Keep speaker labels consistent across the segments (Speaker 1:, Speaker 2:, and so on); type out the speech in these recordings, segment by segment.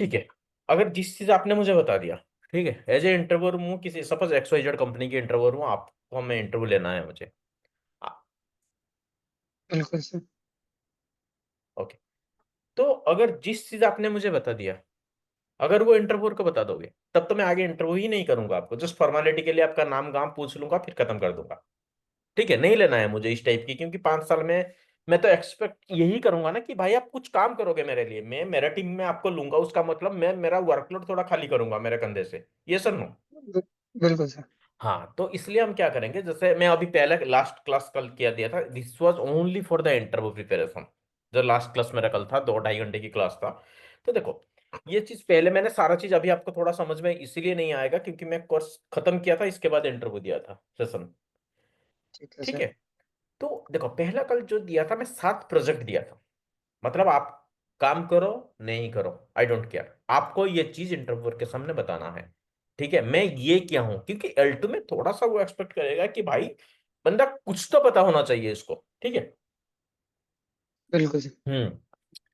Speaker 1: ठीक है। अगर जिस चीज आपने मुझे बता दिया, ठीक है, एज ए इंटरव्यूअर हूँ किसी सपोज XYZ कंपनी के इंटरव्यूअर हूँ, आपको मैं इंटरव्यू लेना है मुझे।
Speaker 2: बिल्कुल सर।
Speaker 1: ओके। तो अगर जिस चीज आपने मुझे बता दिया, अगर वो इंटरव्यूअर को बता दोगे, तब तो मैं आगे इंटरव्यू ही नहीं करूंगा, आपको जस्ट फॉर्मेलिटी के लिए आपका नाम गाम पूछ लूंगा, फिर खत्म कर दूंगा। ठीक है, नहीं लेना है मुझे इस टाइप की, क्योंकि 5 साल में मैं तो एक्सपेक्ट यही करूंगा ना कि भाई आप कुछ काम करोगे मेरे लिए, मैं मेरा टीम में आपको लूंगा, उसका मतलब मैं मेरा वर्कलोड थोड़ा खाली करूंगा मेरे कंधे से। ये सर नो।
Speaker 2: बिल्कुल सर।
Speaker 1: हाँ, तो इसलिए हम क्या करेंगे, जैसे मैं अभी पहले लास्ट क्लास कल किया दिया था, this was only for the interview preparation. जो लास्ट क्लास मेरा कल था, 2-2.5 घंटे की क्लास था। तो देखो, ये चीज पहले मैंने सारा चीज अभी आपको थोड़ा समझ में इसीलिए नहीं आएगा क्योंकि मैं कोर्स खत्म किया था, इसके बाद इंटरव्यू दिया था सेशन।
Speaker 2: ठीक है
Speaker 1: ठीक
Speaker 2: सर।
Speaker 1: है। तो देखो, पहला कल जो दिया था मैं 7 प्रोजेक्ट दिया था। मतलब आप काम करो नहीं करो, आई डोंट केयर, आपको ये चीज इंटरव्यूअर के सामने बताना है। ठीक है, मैं ये क्या हूं, क्योंकि L2 में थोड़ा सा वो एक्सपेक्ट करेगा कि भाई बंदा कुछ तो पता होना चाहिए इसको। ठीक है।
Speaker 2: बिल्कुल सर।
Speaker 1: हम्म।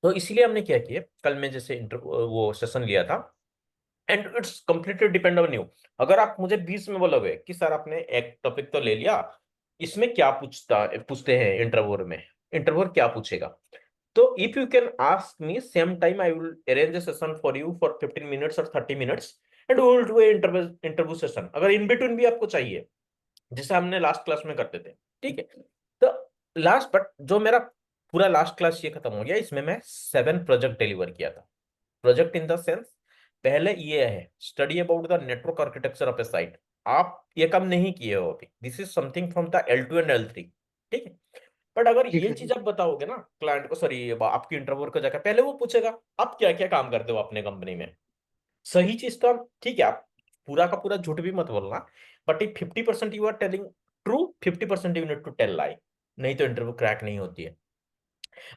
Speaker 1: तो इसलिए हमने क्या किया, कल मैं जैसे वो सेशन लिया था, and it's completely depend on you. अगर आप मुझे 20 में बोलोगे कि सर आपने एक टॉपिक तो ले लिया, इसमें क्या पूछते हैं इंटरव्यूअर में, इंटरव्यूअर क्या पूछेगा, तो if you can ask me same time I will arrange a session for you for 15 minutes और 30 minutes, and we will do a interview session, अगर इन बिटवीन भी आपको चाहिए, जैसे हमने लास्ट क्लास में करते थे। ठीक है। तो लास्ट बट जो मेरा पूरा लास्ट क्लास ये खत्म हो गया, इसमें मैं 7 प्रोजेक्ट डिलीवर किया था। प्रोजेक्ट इन द सेंस, पहले ये है study about the network architecture of a site. आप ये काम नहीं किए हो अभी, this is something from the L2 and L3। ठीक है। बट अगर
Speaker 2: ठीक
Speaker 1: ये
Speaker 2: है
Speaker 1: चीज
Speaker 2: सर।
Speaker 1: आप बताओगे ना क्लाइंट को, सॉरी आपकी इंटरव्यूअर को जाकर, पहले वो पूछेगा आप क्या क्या काम करते हो अपने कंपनी में। सही चीज तो हम, ठीक है, आप पूरा का पूरा झूठ भी मत बोलना, but if 50% you are telling true, 50% you need to tell lie, नहीं तो इंटरव्यू क्रैक नहीं होती है।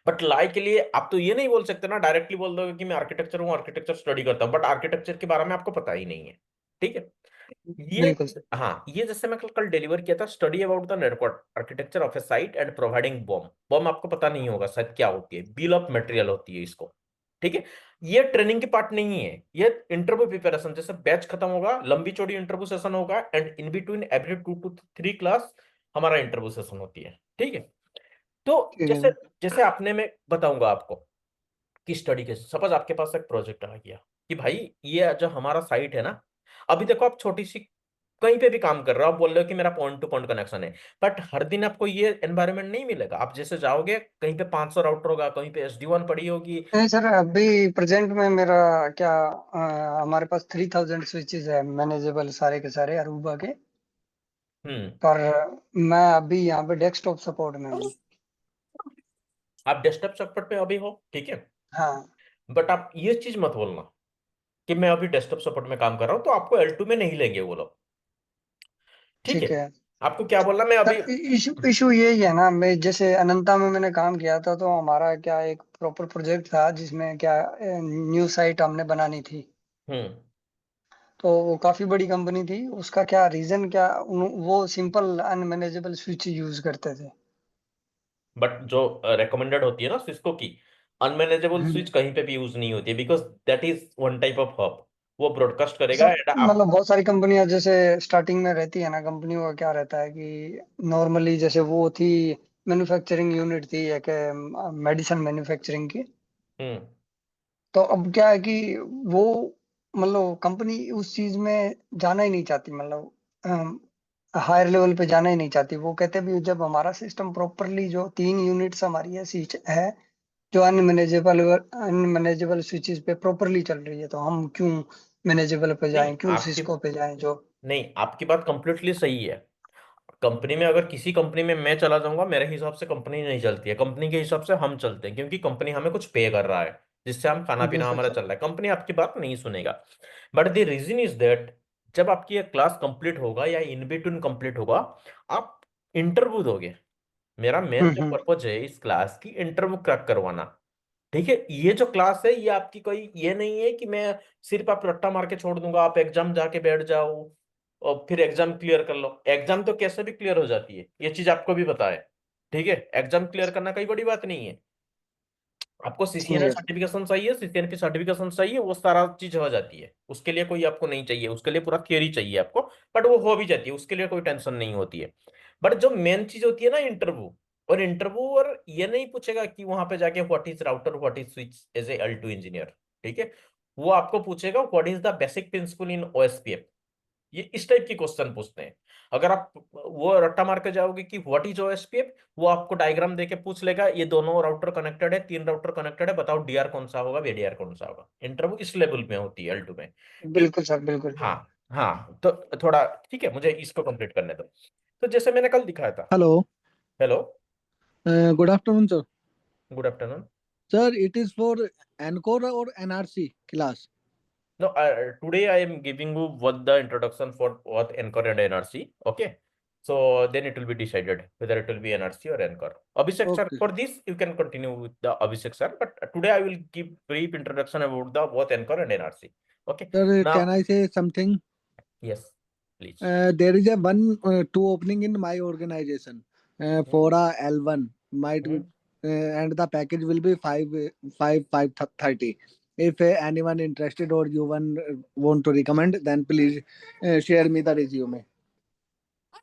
Speaker 1: बट लाई के लिए आप तो ये नहीं बोल सकते ना, डायरेक्टली बोल दोगे कि मैं आर्किटेक्चर हूँ, आर्किटेक्चर स्टडी करता हूँ, बट आर्किटेक्चर के बारे में आपको पता ही नहीं है। ठीक है। ये,
Speaker 2: बिल्कुल सर।
Speaker 1: हाँ, ये जैसे मैं कल कल डिलीवर किया था, study about the network architecture of a site and providing BOM. BOM आपको पता नहीं होगा शायद क्या होती है, बिल ऑफ मटेरियल होती है इसको। ठीक है। ये ट्रेनिंग की पार्ट नहीं है, ये इंटरव्यू प्रिपरेशन, जैसे बैच खत्म होगा, लंबी चौड़ी इंटरव्यू सेशन होगा, and in between every 2 to 3 class हमारा इंटरव्यू सेशन होती है। ठीक है। तो
Speaker 2: ठीक है
Speaker 1: जैसे,
Speaker 2: सर।
Speaker 1: जैसे आपने, मैं बताऊंगा आपको कि स्टडी के सपोज आपके पास एक प्रोजेक्ट आ गया कि भाई ये जो हमारा साइट है ना, अभी देखो आप छोटी सी कहीं पे भी काम कर रहे हो, आप बोल रहे हो कि मेरा पॉइंट टू पॉइंट कनेक्शन है, बट हर दिन आपको ये एनवायरनमेंट नहीं मिलेगा। आप जैसे जाओगे कहीं पे 500 राउटर होगा, कहीं पे SD1 पड़ी होगी।
Speaker 2: नहीं सर, अभी प्रेजेंट में मेरा क्या हमारे पास 3000 स्विचेस है मैनेजेबल सारे के सारे अरूबा के।
Speaker 1: हम्म।
Speaker 2: पर मैं अभी यहाँ पे डेस्कटॉप सपोर्ट में हूँ।
Speaker 1: आप डेस्कटॉप सपोर्ट पे अभी हो, ठीक है,
Speaker 2: हाँ।
Speaker 1: बट आप ये चीज मत बोलना कि मैं अभी डेस्कटॉप सपोर्ट में काम कर रहा हूँ, तो आपको L2 में नहीं लेंगे वो लोग। ठीक है।
Speaker 2: ठीक है
Speaker 1: आपको क्या बोलना, मैं अभी,
Speaker 2: सर। इशू इशू यही है ना, मैं जैसे अनंता में मैंने काम किया था तो हमारा क्या एक प्रॉपर प्रोजेक्ट था जिसमें क्या न्यू साइट हमने बनानी थी।
Speaker 1: हम्म,
Speaker 2: तो वो काफी बड़ी कंपनी थी, उसका क्या रीजन क्या वो सिंपल अनमैनेजेबल स्विच यूज करते थे।
Speaker 1: बट जो रेकमेंडेड होती है ना सिस्को की, अनमैनेजेबल स्विच
Speaker 2: हम्म।
Speaker 1: कहीं पे भी यूज नहीं होती है, because that is one type of hub, वो ब्रॉडकास्ट करेगा
Speaker 2: सब
Speaker 1: एंड आप,
Speaker 2: मतलब बहुत सारी कंपनियां जैसे स्टार्टिंग में रहती है ना, कंपनियों का क्या रहता है कि नॉर्मली जैसे वो थी मैन्युफैक्चरिंग यूनिट थी एक मेडिसिन मैन्युफैक्चरिंग की।
Speaker 1: हम्म,
Speaker 2: तो अब क्या है कि वो मतलब कंपनी उस चीज में जाना ही नहीं चाहती, मतलब हायर लेवल पे जाना ही नहीं चाहती। वो कहते भी जब हमारा सिस्टम प्रॉपरली जो 3 यूनिट्स हमारी ऐसी है जो अनमैनेजेबल स्विचेस पे प्रॉपरली चल रही है, तो हम क्यों मैनेजेबल पे
Speaker 1: नहीं
Speaker 2: जाएं, क्यों
Speaker 1: आपकी,
Speaker 2: सिस्को पे जाएं जो।
Speaker 1: नहीं आपकी बात कंप्लीटली सही है। कंपनी में अगर किसी कंपनी में मैं चला जाऊंगा, मेरे हिसाब से कंपनी नहीं चलती है, कंपनी के हिसाब से हम चलते हैं, क्योंकि कंपनी हमें कुछ पे कर रहा है, जिससे हम खाना पीना
Speaker 2: बिल्कुल
Speaker 1: हमारा
Speaker 2: सर।
Speaker 1: चल रहा है, कंपनी आपकी बात नहीं सुनेगा। But the reason is that, जब आपकी ये क्लास कंप्लीट होगा या इन बिटवीन कंप्लीट होगा, आप इंटरव्यू दोगे। मेरा मेन जो
Speaker 2: हम्म।
Speaker 1: पर्पज है इस क्लास की, इंटरव्यू क्रैक करवाना। ठीक है, ये जो क्लास है ये आपकी कोई ये नहीं है कि मैं सिर्फ आप रट्टा मार के छोड़ दूंगा, आप एग्जाम जाके बैठ जाओ और फिर एग्जाम क्लियर कर लो। एग्जाम तो कैसे भी क्लियर हो जाती है, ये चीज आपको भी पता है। ठीक है, एग्जाम क्लियर करना कोई बड़ी बात नहीं है। आपको
Speaker 2: ठीक
Speaker 1: सीसीएनए
Speaker 2: है।
Speaker 1: सर्टिफिकेशन चाहिए, सीसीएनपी सर्टिफिकेशन चाहिए, वो सारा चीज हो जाती है, उसके लिए कोई आपको नहीं चाहिए, उसके लिए पूरा थियरी चाहिए आपको, बट वो हो भी जाती है, उसके लिए कोई टेंशन नहीं होती है। बट जो मेन चीज होती है ना इंटरव्यू, और इंटरव्यू और ये नहीं पूछेगा कि वहां पे जाके what is router what is switch as a L2 engineer, ठीक है। वो आपको पूछेगा what is the basic principle in OSPF, ये इस टाइप की क्वेश्चन पूछते हैं। अगर आप वो रट्टा मार के जाओगे कि व्हाट इज OSPF, वो आपको डायग्राम देके पूछ लेगा ये दोनों राउटर कनेक्टेड है, 3 राउटर कनेक्टेड है, बताओ डीआर कौन सा होगा, VDR कौन सा होगा। इंटरव्यू इस लेवल में होती है L2 में कि
Speaker 2: बिल्कुल सर, बिल्कुल।
Speaker 1: हाँ, हाँ, तो थोड़ा ठीक है, मुझे इसको कंप्लीट करने दो। तो जैसे मैंने कल दिखाया था।
Speaker 3: Hello.
Speaker 1: Hello.
Speaker 3: Good afternoon sir.
Speaker 1: Good afternoon.
Speaker 3: Sir it is for ENCOR और NRC class.
Speaker 1: No, today I am giving you what the introduction for what Anchor and NRC. Okay. So then it will be decided whether it will be NRC or Anchor. Abhishek sir,
Speaker 3: okay
Speaker 1: for this you can continue with the Abhishek sir, but today I will give brief introduction about the both Anchor and NRC. Okay.
Speaker 3: Sir, can
Speaker 1: Now,
Speaker 3: I say something?
Speaker 1: yes, please.
Speaker 3: There is a one two opening in my organization
Speaker 1: Hmm,
Speaker 3: for a L1 might
Speaker 1: hmm.
Speaker 3: and the package will be 5,530. If anyone interested or you want to recommend, then please share me the resume.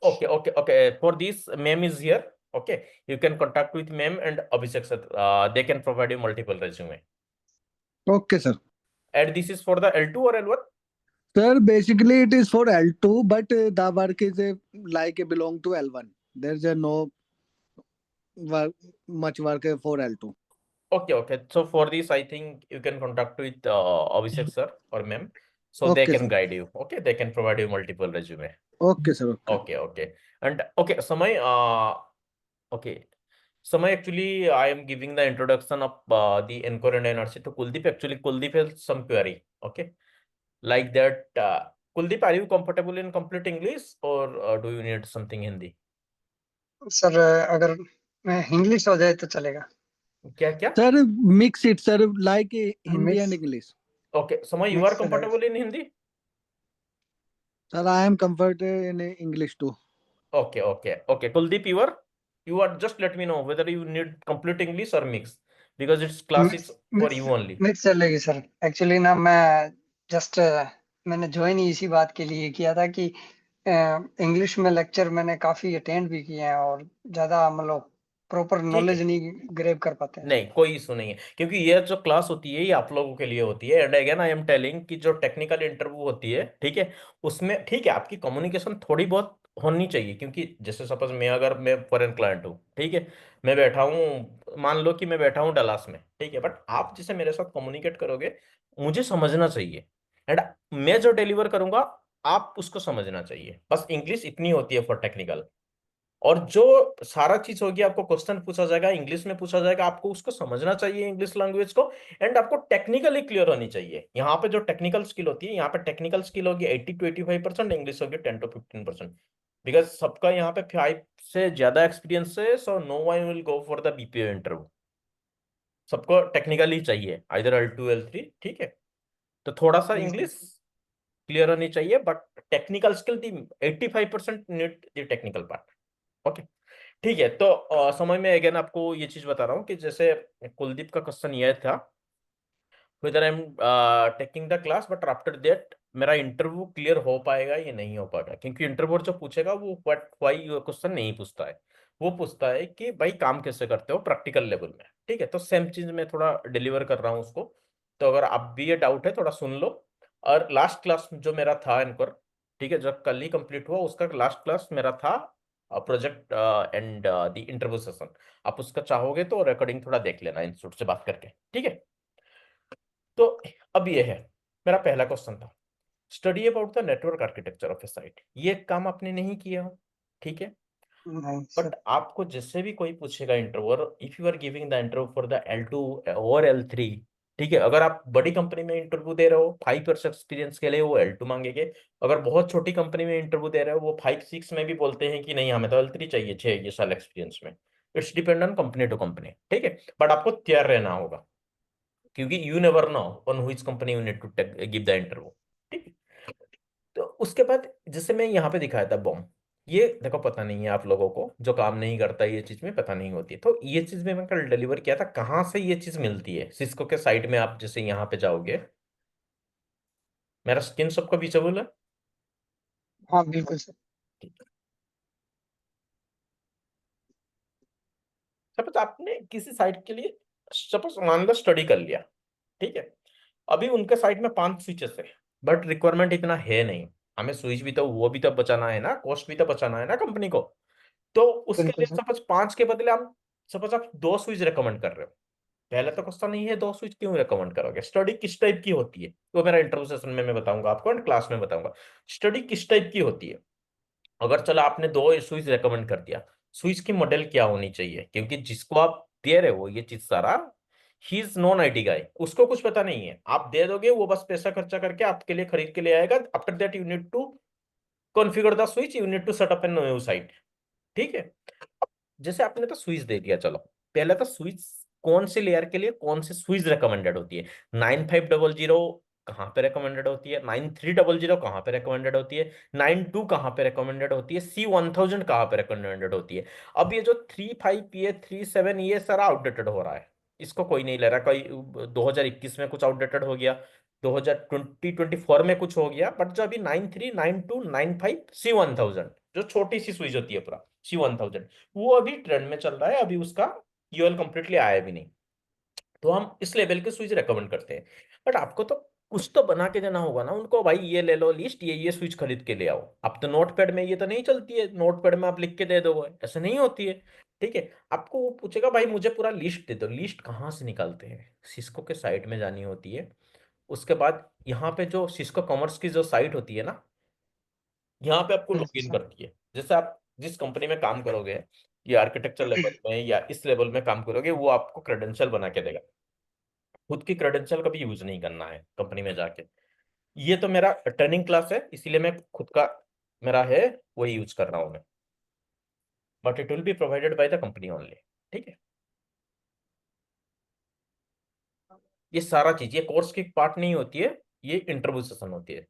Speaker 1: Okay, okay, okay. For this, ma'am is here. Okay. You can contact with ma'am and Abhishek sir. They can provide you multiple resume.
Speaker 3: Okay, sir.
Speaker 1: And this is for the L2 or L1?
Speaker 3: Sir, basically it is for L2, but the work is like belong to L1. There's no work, much work for L2.
Speaker 1: Okay, okay. So for this, I think you can contact with Abhishek sir or ma'am, so they
Speaker 3: Okay,
Speaker 1: can
Speaker 3: sir.
Speaker 1: guide you. Okay, they can provide you multiple resume.
Speaker 3: Okay, sir. Okay.
Speaker 1: Okay, okay. And okay, Samay, okay. Samay, actually, I am giving the introduction of the Encore and NRC to Kuldeep. Actually, Kuldeep has some query. Okay, like that. Kuldeep, are you comfortable in complete English or do you need something Hindi?
Speaker 2: Sir अगर English हो जाए तो चलेगा।
Speaker 1: क्या क्या?
Speaker 3: Sir, mix it, sir, like Hindi and
Speaker 2: mix
Speaker 3: English.
Speaker 1: Okay, Samay, you are
Speaker 2: mix चलेगा।
Speaker 1: comfortable in Hindi?
Speaker 3: Sir, I am comfortable in English too.
Speaker 1: Okay, okay, okay. Kuldeep, you are just let me know whether you need complete English or mix because its class
Speaker 2: mix
Speaker 1: is for
Speaker 2: mix
Speaker 1: you only.
Speaker 2: Mix चलेगी sir. Actually ना मैं just मैंने join ही इसी बात के लिए किया था कि इंग्लिश में लेक्चर मैंने काफी अटेंड भी किए हैं और ज्यादा मतलब प्रॉपर
Speaker 1: ठीक
Speaker 2: नॉलेज
Speaker 1: है,
Speaker 2: नहीं ग्रैब कर पाते हैं।
Speaker 1: नहीं कोई इशू नहीं है, क्योंकि ये जो क्लास होती है ये आप लोगों के लिए होती है। And again I am telling कि जो टेक्निकल इंटरव्यू होती है, ठीक है, उसमें ठीक है आपकी कम्युनिकेशन थोड़ी बहुत होनी चाहिए, क्योंकि जैसे सपोज मैं फॉरेन क्लाइंट हूँ, ठीक है, मैं बैठा हूँ, मान लो कि मैं बैठा हूँ डलास में, ठीक है, बट आप जैसे मेरे साथ कम्युनिकेट करोगे मुझे समझना चाहिए, एंड मैं जो डिलीवर करूंगा आप उसको समझना चाहिए, बस इंग्लिश इतनी होती है फॉर टेक्निकल। और जो सारा चीज होगी आपको क्वेश्चन पूछा जाएगा इंग्लिश में पूछा जाएगा, आपको उसको समझना चाहिए इंग्लिश लैंग्वेज को, एंड आपको टेक्निकली क्लियर होनी चाहिए। यहाँ पे जो टेक्निकल स्किल होती है, यहाँ पे टेक्निकल स्किल होगी 80 to 85%, इंग्लिश होगी 10 to 15%, बिकॉज सबका यहाँ पे 5 से ज्यादा एक्सपीरियंस है, so no one will go for the BPO interview. सबको टेक्निकली चाहिए, आइदर L2 L3, ठीक है। तो थोड़ा सा
Speaker 2: जी सर।
Speaker 1: इंग्लिश क्लियर होनी चाहिए, but technical skill the 85% need the technical part. Okay, ठीक है। तो समय में अगेन आपको ये चीज बता रहा हूँ कि जैसे कुलदीप का क्वेश्चन ये था, whether I'm taking the class but after that मेरा इंटरव्यू क्लियर हो पाएगा या नहीं हो पाएगा, क्योंकि इंटरव्यूअर जो पूछेगा वो व्हाट व्हाई क्वेश्चन नहीं पूछता है, वो पूछता है कि भाई काम कैसे करते हो प्रैक्टिकल लेवल में, ठीक है। तो सेम चीज मैं थोड़ा डिलीवर कर रहा हूँ उसको। तो अगर आप भी ये डाउट है थोड़ा सुन लो। और लास्ट क्लास जो मेरा था एनकर, ठीक है, जब कल ही कंप्लीट हुआ उसका लास्ट क्लास मेरा था project and the interview session. आप उसका चाहोगे तो रिकॉर्डिंग थोड़ा देख लेना इंस्टीट्यूट से बात करके, ठीक है। तो अब ये है, मेरा पहला क्वेश्चन था study about the network architecture of a site. ये काम आपने नहीं किया हो, ठीक है,
Speaker 2: नहीं
Speaker 1: बट
Speaker 2: सर।
Speaker 1: आपको जिससे भी कोई पूछेगा interviewer, if you are giving the interview for the L2 और L3, ठीक है, अगर आप बड़ी कंपनी में इंटरव्यू दे रहे हो 5 years एक्सपीरियंस के लिए वो L2 मांगेंगे। अगर बहुत छोटी कंपनी में इंटरव्यू दे रहे हो वो 5 6 में भी बोलते हैं कि नहीं हमें तो L3 चाहिए 6 साल एक्सपीरियंस में। It's depend on company to company, ठीक है, बट आपको तैयार रहना होगा, क्योंकि you never know on which company you need to give the interview, ठीक है। तो उसके बाद जैसे मैं यहाँ पे दिखाया था बॉम्ब, ये देखो पता नहीं है आप लोगों को, जो काम नहीं करता ये चीज में पता नहीं होती है। तो ये चीज में मैं कल डिलीवर किया था, कहाँ से ये चीज मिलती है? सिस्को के साइट में आप जैसे यहाँ पे जाओगे, मेरा स्क्रीन सबका विजिबल है?
Speaker 2: हाँ बिल्कुल सर।
Speaker 1: सपोज आपने किसी साइट के लिए, सपोज मान लो स्टडी कर लिया, ठीक है। अभी उनके साइट में 5 स्विचेस है, बट रिक्वायरमेंट इतना है नहीं। हमें स्विच भी तो वो भी तो बचाना है ना, कॉस्ट भी तो बचाना है ना कंपनी को। तो उसके
Speaker 2: बिल्कुल
Speaker 1: लिए
Speaker 2: सर।
Speaker 1: सपोज 5 के बदले हम, सपोज आप 2 स्विच रिकमेंड कर रहे हो। पहले तो क्वेश्चन नहीं है 2 स्विच क्यों रिकमेंड करोगे? स्टडी किस टाइप की होती है वो मेरा इंटरव्यू सेशन में मैं बताऊंगा आपको, एंड क्लास में बताऊंगा स्टडी किस टाइप की होती है। अगर चलो आपने 2 स्विच रेकमेंड कर दिया, स्विच की मॉडल क्या होनी चाहिए? क्योंकि जिसको आप दे रहे हो ये चीज सारा, he is non IT guy, उसको कुछ पता नहीं है। आप दे दोगे, वो बस पैसा खर्चा करके आपके लिए खरीद के ले आएगा। After that you need to configure the switch, you need to set up an new site, ठीक है। जैसे आपने तो स्विच दे दिया, चलो पहले तो स्विच कौन से लेयर के लिए कौन सी स्विच रिकमेंडेड होती है? 9500 कहाँ पे रिकमेंडेड होती है? 9300 कहाँ पे रिकमेंडेड होती है? 92 कहाँ पे रिकमेंडेड होती है? C1000 कहाँ पे रिकमेंडेड होती है? अब ये जो 35PA37 ये सारा आउटडेटेड हो रहा है, इसको कोई नहीं ले रहा। कोई 2021 में कुछ आउटडेटेड हो गया, 2024 में कुछ हो गया, बट जो अभी 939295 C1000 जो छोटी सी स्विच होती है पूरा C1000, वो अभी ट्रेंड में चल रहा है। अभी उसका यूएल कंप्लीटली आया भी नहीं, तो हम इस लेवल के स्विच रेकमेंड करते हैं। बट आपको तो कुछ तो बना के देना होगा ना उनको, भाई ये ले लो लिस्ट, ये स्विच खरीद के ले आओ। अब तो नोटपैड में ये तो नहीं चलती है, नोटपैड में आप लिख के दे दोगे, ऐसे नहीं होती है। ठीक है, आपको वो पूछेगा भाई मुझे पूरा लिस्ट दे दो। लिस्ट कहाँ से निकालते हैं? सिस्को के साइट में जानी होती है। उसके बाद यहाँ पे जो सिस्को कॉमर्स की जो साइट होती है ना, यहाँ पे आपको
Speaker 2: बिल्कुल
Speaker 1: लॉगिन
Speaker 2: सर।
Speaker 1: करती है। जैसे आप जिस कंपनी में काम करोगे, या आर्किटेक्चर लेवल में या इस लेवल में काम करोगे, वो आपको क्रेडेंशियल बना के देगा। खुद की क्रेडेंशियल कभी यूज नहीं करना है कंपनी में जाके। ये तो मेरा ट्रेनिंग क्लास है, इसीलिए मैं खुद का मेरा है वही यूज कर रहा हूँ मैं, but it will be provided by the company only. ठीक है, ये सारा चीज ये कोर्स की पार्ट नहीं होती है, ये इंटरव्यू सेशन होती है।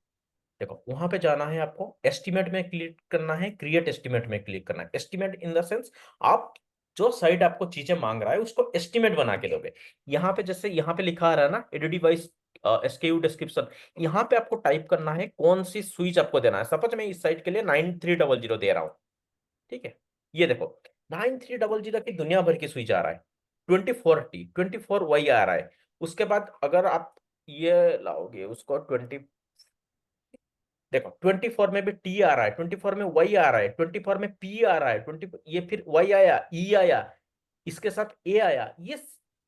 Speaker 1: देखो वहां पे जाना है आपको, एस्टिमेट में क्लिक करना है, क्रिएट एस्टिमेट में क्लिक करना है। एस्टिमेट इन द सेंस, आप जो साइट आपको चीजें मांग रहा है उसको एस्टिमेट बना के दोगे। यहाँ पे जैसे यहाँ पे लिखा आ रहा है ना, एडि डिवाइस एसकेयू डिस्क्रिप्शन, यहाँ पे आपको टाइप करना है कौन सी स्विच आपको देना है। सपोज मैं इस साइट के लिए 9300 दे रहा हूँ, ठीक है। ये देखो 9300 की दुनिया भर की स्विच आ रहा है, 24T 24 वाई आ रहा है। उसके बाद अगर आप ये लाओगे उसको 20, देखो 24 में भी टी आ रहा है, 24 में वाई आ रहा है, 24 में पी आ रहा है, 20 ये फिर वाई आया, ई आया, इसके साथ ए आया। ये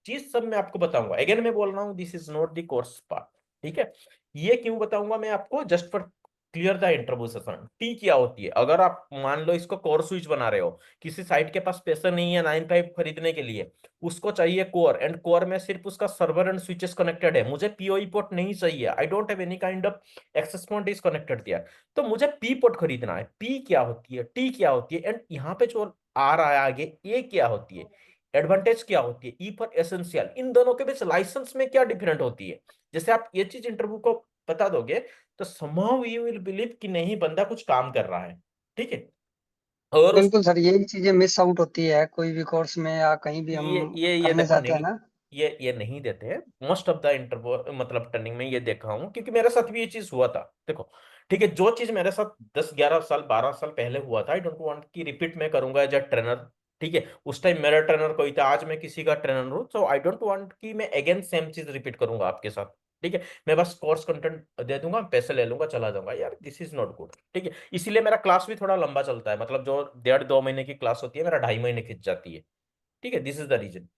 Speaker 1: चीज सब मैं आपको बताऊंगा। अगेन मैं बोल रहा हूँ, this is not the course part. ठीक है, ये क्यों बताऊंगा मैं आपको? Just for clear the interview session. T क्या होती है? अगर आप मान लो इसको कोर स्विच बना रहे हो, किसी साइट के पास पैसा नहीं है 95 खरीदने के लिए, उसको चाहिए कोर, एंड कोर में सिर्फ उसका सर्वर एंड स्विचेस कनेक्टेड है, मुझे पीओई पोर्ट नहीं चाहिए, I don't have any kind of access point is connected दिया, तो मुझे पी पोर्ट खरीदना है। पी क्या होती है, टी क्या होती है, एंड यहाँ पे जो आ रहा है आगे ए क्या होती है, एडवांटेज क्या होती है, ई फॉर एसेंशियल। इन दोनों के बीच लाइसेंस में क्या डिफरेंट होती है? जैसे आप ये चीज इंटरव्यू को बता दोगे, तो somehow you will believe कि नहीं बंदा कुछ काम कर रहा है। ठीक है, और उस
Speaker 2: बिल्कुल सर, यही चीजें मिस आउट होती है कोई भी कोर्स में या कहीं भी हम
Speaker 1: ये
Speaker 2: करने
Speaker 1: देखो
Speaker 2: जाते हैं
Speaker 1: नहीं,
Speaker 2: ना।
Speaker 1: ये नहीं देते हैं मोस्ट ऑफ द इंटरव्यू, मतलब ट्रेनिंग में ये देखा हूँ, क्योंकि मेरे साथ भी ये चीज हुआ था। देखो ठीक है, जो चीज मेरे साथ 10 11 साल 12 साल पहले हुआ था, आई डोंट वांट कि रिपीट मैं करूंगा एज अ ट्रेनर। ठीक है, उस टाइम मेरा ट्रेनर कोई था, आज मैं किसी का ट्रेनर हूँ, तो आई डोंट वांट कि मैं अगेन सेम चीज रिपीट करूंगा आपके साथ। ठीक है, मैं बस कोर्स कंटेंट दे दूंगा, पैसे ले लूंगा, चला जाऊंगा यार, दिस इज नॉट गुड। ठीक है, इसीलिए मेरा क्लास भी थोड़ा लंबा चलता है, मतलब जो 1.5 2 महीने की क्लास होती है, मेरा 2.5 महीने खिंच जाती है। ठीक है, दिस इज द रीजन।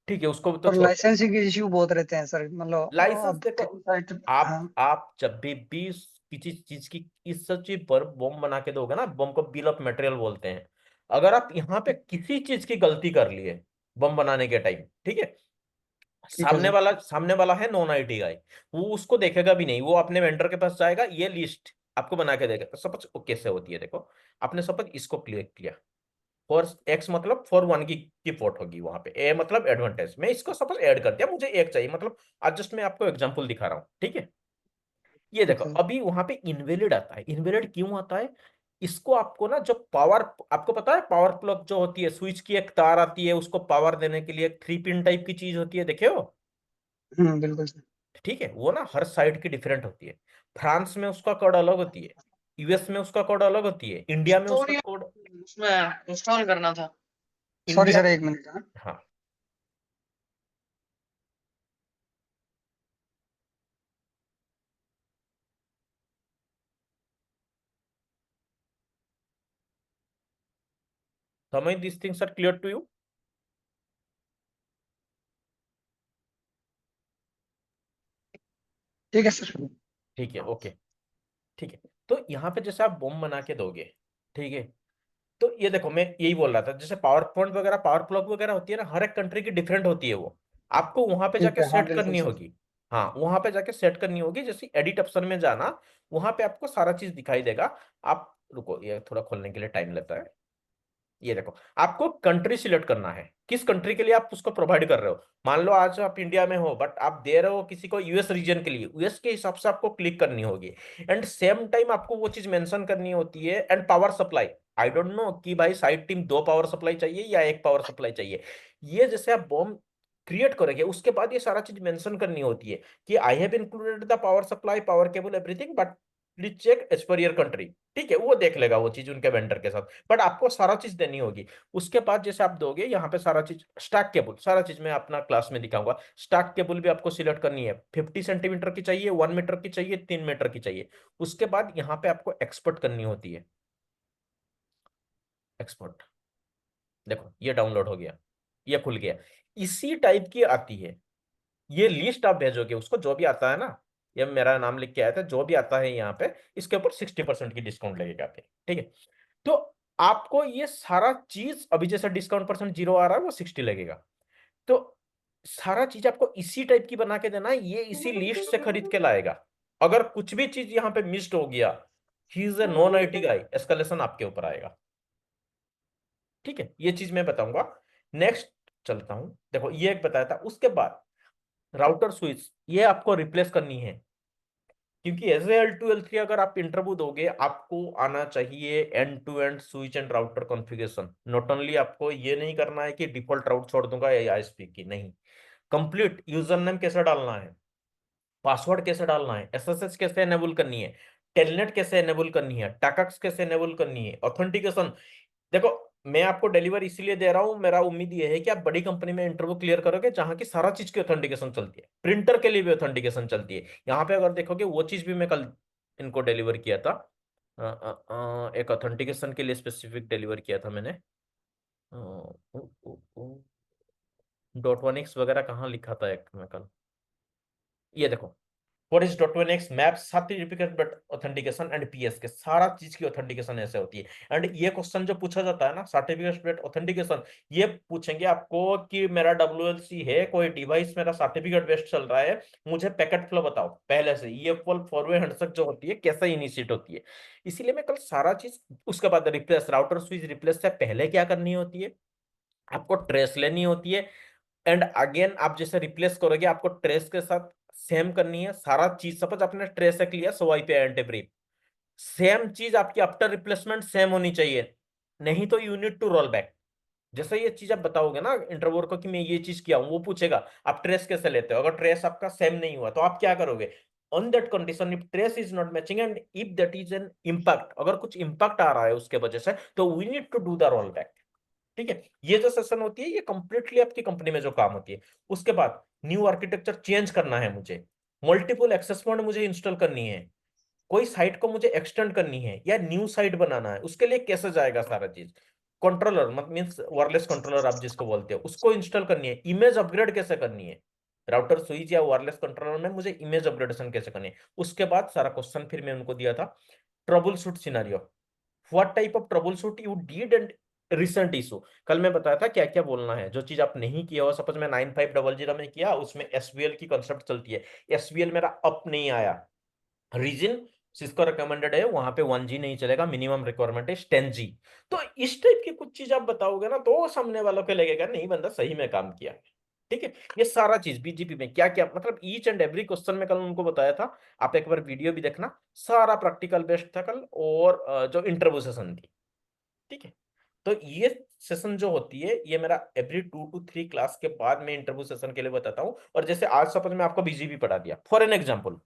Speaker 1: ठीक है, उसको तो
Speaker 2: और
Speaker 1: छोड़।
Speaker 2: लाइसेंसिंग के इश्यू बहुत रहते हैं सर, मतलब
Speaker 1: लाइसेंस
Speaker 2: अब
Speaker 1: देखो,
Speaker 2: कई साइट। हाँ।
Speaker 1: आप जब भी किसी चीज की इस चीज पर बम बना के दोगे ना, बम को बिल ऑफ मटेरियल बोलते हैं। अगर आप यहाँ पे किसी चीज की गलती कर लिए बम बनाने के टाइम, ठीक है,
Speaker 2: ठीक है सर।
Speaker 1: सामने वाला है नॉन आईटी गाय, वो उसको देखेगा भी नहीं, वो अपने वेंडर के पास जाएगा, ये लिस्ट आपको बना के देगा। तो सपोज कैसे होती है, देखो आपने सपोज इसको क्लिक किया, फॉर एक्स मतलब फॉर वन की पोर्ट होगी वहां पे, ए मतलब एडवांटेज, मैं इसको सपोज ऐड कर दिया, मुझे एक चाहिए, मतलब आज जस्ट मैं आपको एग्जांपल दिखा रहा हूँ। ठीक है, ये
Speaker 2: ठीक
Speaker 1: देखो
Speaker 2: है।
Speaker 1: अभी वहां पे इनवैलिड आता है। इनवैलिड क्यों आता है? इसको आपको ना, जो पावर, आपको पता है पावर प्लग जो होती है, स्विच की एक तार आती है, उसको पावर देने के लिए एक 3 पिन टाइप की चीज होती है, देखे हो?
Speaker 2: बिल्कुल सर।
Speaker 1: ठीक है, वो ना हर साइड की डिफरेंट होती है। फ्रांस में उसका कोड अलग होती है, यूएस में उसका कोड अलग होती है, इंडिया में उसका
Speaker 4: स्टोरी
Speaker 1: कोड,
Speaker 4: उसमें इंस्टॉल करना था।
Speaker 2: सॉरी
Speaker 1: इंडिया
Speaker 2: सर,
Speaker 1: में,
Speaker 2: 1 मिनट। हाँ,
Speaker 1: हाँ समझ this things are clear to you?
Speaker 2: ठीक है सर।
Speaker 1: ठीक है, ओके, ठीक है। तो यहाँ पे जैसे आप बॉम्ब बना के दोगे, ठीक है, तो ये देखो मैं यही बोल रहा था, जैसे पावर पॉइंट वगैरह, पावर प्लग वगैरह होती है ना, हर एक कंट्री की डिफरेंट होती है वो, आपको वहां पे
Speaker 2: ठीक
Speaker 1: जाके
Speaker 2: है, हाँ
Speaker 1: सेट
Speaker 2: बिल्कुल
Speaker 1: करनी
Speaker 2: सर।
Speaker 1: होगी। हाँ, वहां पे जाके सेट करनी होगी, जैसे एडिट ऑप्शन में जाना, वहां पे आपको सारा चीज दिखाई देगा। आप रुको, ये थोड़ा खोलने के लिए टाइम लेता है। ये देखो, आपको कंट्री सिलेक्ट करना है, किस कंट्री के लिए आप उसको प्रोवाइड कर रहे हो। मान लो आज आप इंडिया में हो, बट आप दे रहे हो किसी को यूएस रीजन के लिए, यूएस के हिसाब से आपको क्लिक करनी होगी। एंड सेम टाइम आपको वो चीज मेंशन करनी होती है। And power supply, I don't know कि भाई साइड टीम 2 पावर सप्लाई चाहिए या 1 पावर सप्लाई चाहिए। ये जैसे आप बॉम्ब क्रिएट करेंगे, उसके बाद ये सारा चीज मेंशन करनी होती है कि I have included the power supply, power cable, everything, but please check as per your country. ठीक है, वो देख लेगा वो चीज उनके वेंडर के साथ, बट आपको सारा चीज देनी होगी। उसके बाद जैसे आप दोगे, यहाँ पे सारा चीज, स्टैक केबल, सारा चीज मैं अपना क्लास में दिखाऊंगा। स्टैक केबल भी आपको सिलेक्ट करनी है, 50 सेंटीमीटर की चाहिए, 1 मीटर की चाहिए, 3 मीटर की चाहिए। उसके बाद यहाँ पे आपको एक्सपोर्ट करनी होती है। एक्सपोर्ट, देखो ये डाउनलोड हो गया, ये खुल गया, इसी टाइप की आती है। ये लिस्ट आप भेजोगे उसको, जो भी आता है ना, ये मेरा नाम लिख के आया था, जो भी आता है यहाँ पे, इसके ऊपर 60% की डिस्काउंट लगेगा फिर। ठीक है, तो आपको ये सारा चीज, अभी जैसा डिस्काउंट परसेंट 0 आ रहा है, वो 60 लगेगा। तो सारा चीज आपको इसी टाइप की बना के देना है, ये इसी लिस्ट से खरीद के लाएगा। अगर कुछ भी चीज यहाँ पे मिस्ड हो गया, he is a non IT गाई, एस्केलेशन आपके ऊपर आएगा। ठीक है, ये चीज मैं बताऊंगा। नेक्स्ट चलता हूं, देखो ये एक बताया था। उसके बाद राउटर स्विच, ये आपको रिप्लेस करनी है, क्योंकि एज L2 L3 अगर आप इंटरव्यू दोगे, आपको आना चाहिए end to end switch and router configuration. Not only आपको ये नहीं करना है कि डिफॉल्ट राउट छोड़ दूंगा या आईएसपी की, नहीं, कंप्लीट यूजर नेम कैसे डालना है, पासवर्ड कैसे डालना है, एसएसएच कैसे एनेबल करनी है, टेलनेट कैसे एनेबल करनी है, टाकक्स कैसे एनेबल करनी है, ऑथेंटिकेशन। देखो, मैं आपको डिलीवर इसीलिए दे रहा हूं, मेरा उम्मीद ये है कि आप बड़ी कंपनी में इंटरव्यू क्लियर करोगे, जहां की सारा चीज की ऑथेंटिकेशन चलती है, प्रिंटर के लिए भी ऑथेंटिकेशन चलती है। यहाँ पे अगर देखोगे, वो चीज भी मैं कल इनको डिलीवर किया था। एक ऑथेंटिकेशन के लिए स्पेसिफिक डिलीवर किया था मैंने। .1x वगैरह कहाँ लिखा था एक मैं कल, ये देखो, what is .1x map, certificate authentication and PS के, सारा चीज की ऑथेंटिकेशन ऐसे होती है। एंड ये क्वेश्चन जो पूछा जाता है ना, सर्टिफिकेट ऑथेंटिकेशन, ये पूछेंगे आपको कि मेरा WLC है, कोई डिवाइस मेरा सर्टिफिकेट बेस्ड चल रहा है, मुझे पैकेट फ्लो बताओ पहले से, ये फॉरवर्ड हैंडशेक जो होती है कैसे इनिशिएट होती है। इसीलिए मैं कल सारा चीज, उसके बाद रिप्लेस, राउटर स्विच रिप्लेस से पहले क्या करनी होती है, आपको ट्रेस लेनी होती है। एंड अगेन आप जैसे रिप्लेस करोगे, आपको ट्रेस के साथ सेम करनी है सारा चीज। सपोज आपने ट्रेस से लिया, so IP int brief, same चीज आपकी आफ्टर रिप्लेसमेंट सेम होनी चाहिए, नहीं तो you need to roll back. जैसे ये चीज आप बताओगे ना इंटरव्यूअर को कि मैं ये चीज किया हूं, वो पूछेगा आप ट्रेस कैसे लेते हो। अगर ट्रेस आपका सेम नहीं हुआ तो आप क्या करोगे, on that condition if trace is not matching and if that is an impact, अगर कुछ इम्पैक्ट आ रहा है उसके वजह से, तो we need to do the roll back. ठीक है, ये जो सेशन होती है, ये कंप्लीटली आपकी कंपनी में जो काम होती है। उसके बाद न्यू आर्किटेक्चर चेंज करना है मुझे, मल्टीपल एक्सेस पॉइंट मुझे इंस्टॉल करनी है, कोई साइट को मुझे एक्सटेंड करनी है या न्यू साइट बनाना है, उसके लिए कैसे जाएगा सारा चीज। कंट्रोलर मत मीन्स वायरलेस कंट्रोलर आप जिसको बोलते हो, उसको इंस्टॉल करनी है। इमेज अपग्रेड कैसे करनी है, राउटर स्विच या वायरलेस कंट्रोलर में मुझे इमेज अपग्रेडेशन कैसे करनी है। उसके बाद सारा क्वेश्चन फिर मैं उनको दिया था, trouble shoot scenario, what type of trouble shoot you deed and recent issue. कल मैं बताया था क्या क्या बोलना है, जो चीज आप नहीं किया हो। सपोज मैं 9500 में किया, उसमें SVL की कंसेप्ट चलती है, SVL मेरा अप नहीं आया, रीजन सिस्को रिकमेंडेड है, वहां पे 1G नहीं चलेगा, मिनिमम रिक्वायरमेंट है 10G। तो इस टाइप की कुछ चीज आप बताओगे ना, तो सामने वालों को लगेगा नहीं बंदा सही में काम किया। ठीक है। ये सारा चीज बीजीपी में क्या क्या मतलब ईच एंड एवरी क्वेश्चन में कल उनको बताया था, आप एक बार वीडियो भी देखना, सारा प्रैक्टिकल बेस्ड था कल, और जो इंटरव्यू सेशन थी। ठीक है। तो ये सेशन जो होती है ये मेरा एवरी 2 to 3 क्लास के बाद मैं इंटरव्यू सेशन के लिए बताता हूँ। और जैसे आज सपोज मैं आपको बीजीपी पढ़ा दिया फॉर एन एग्जांपल,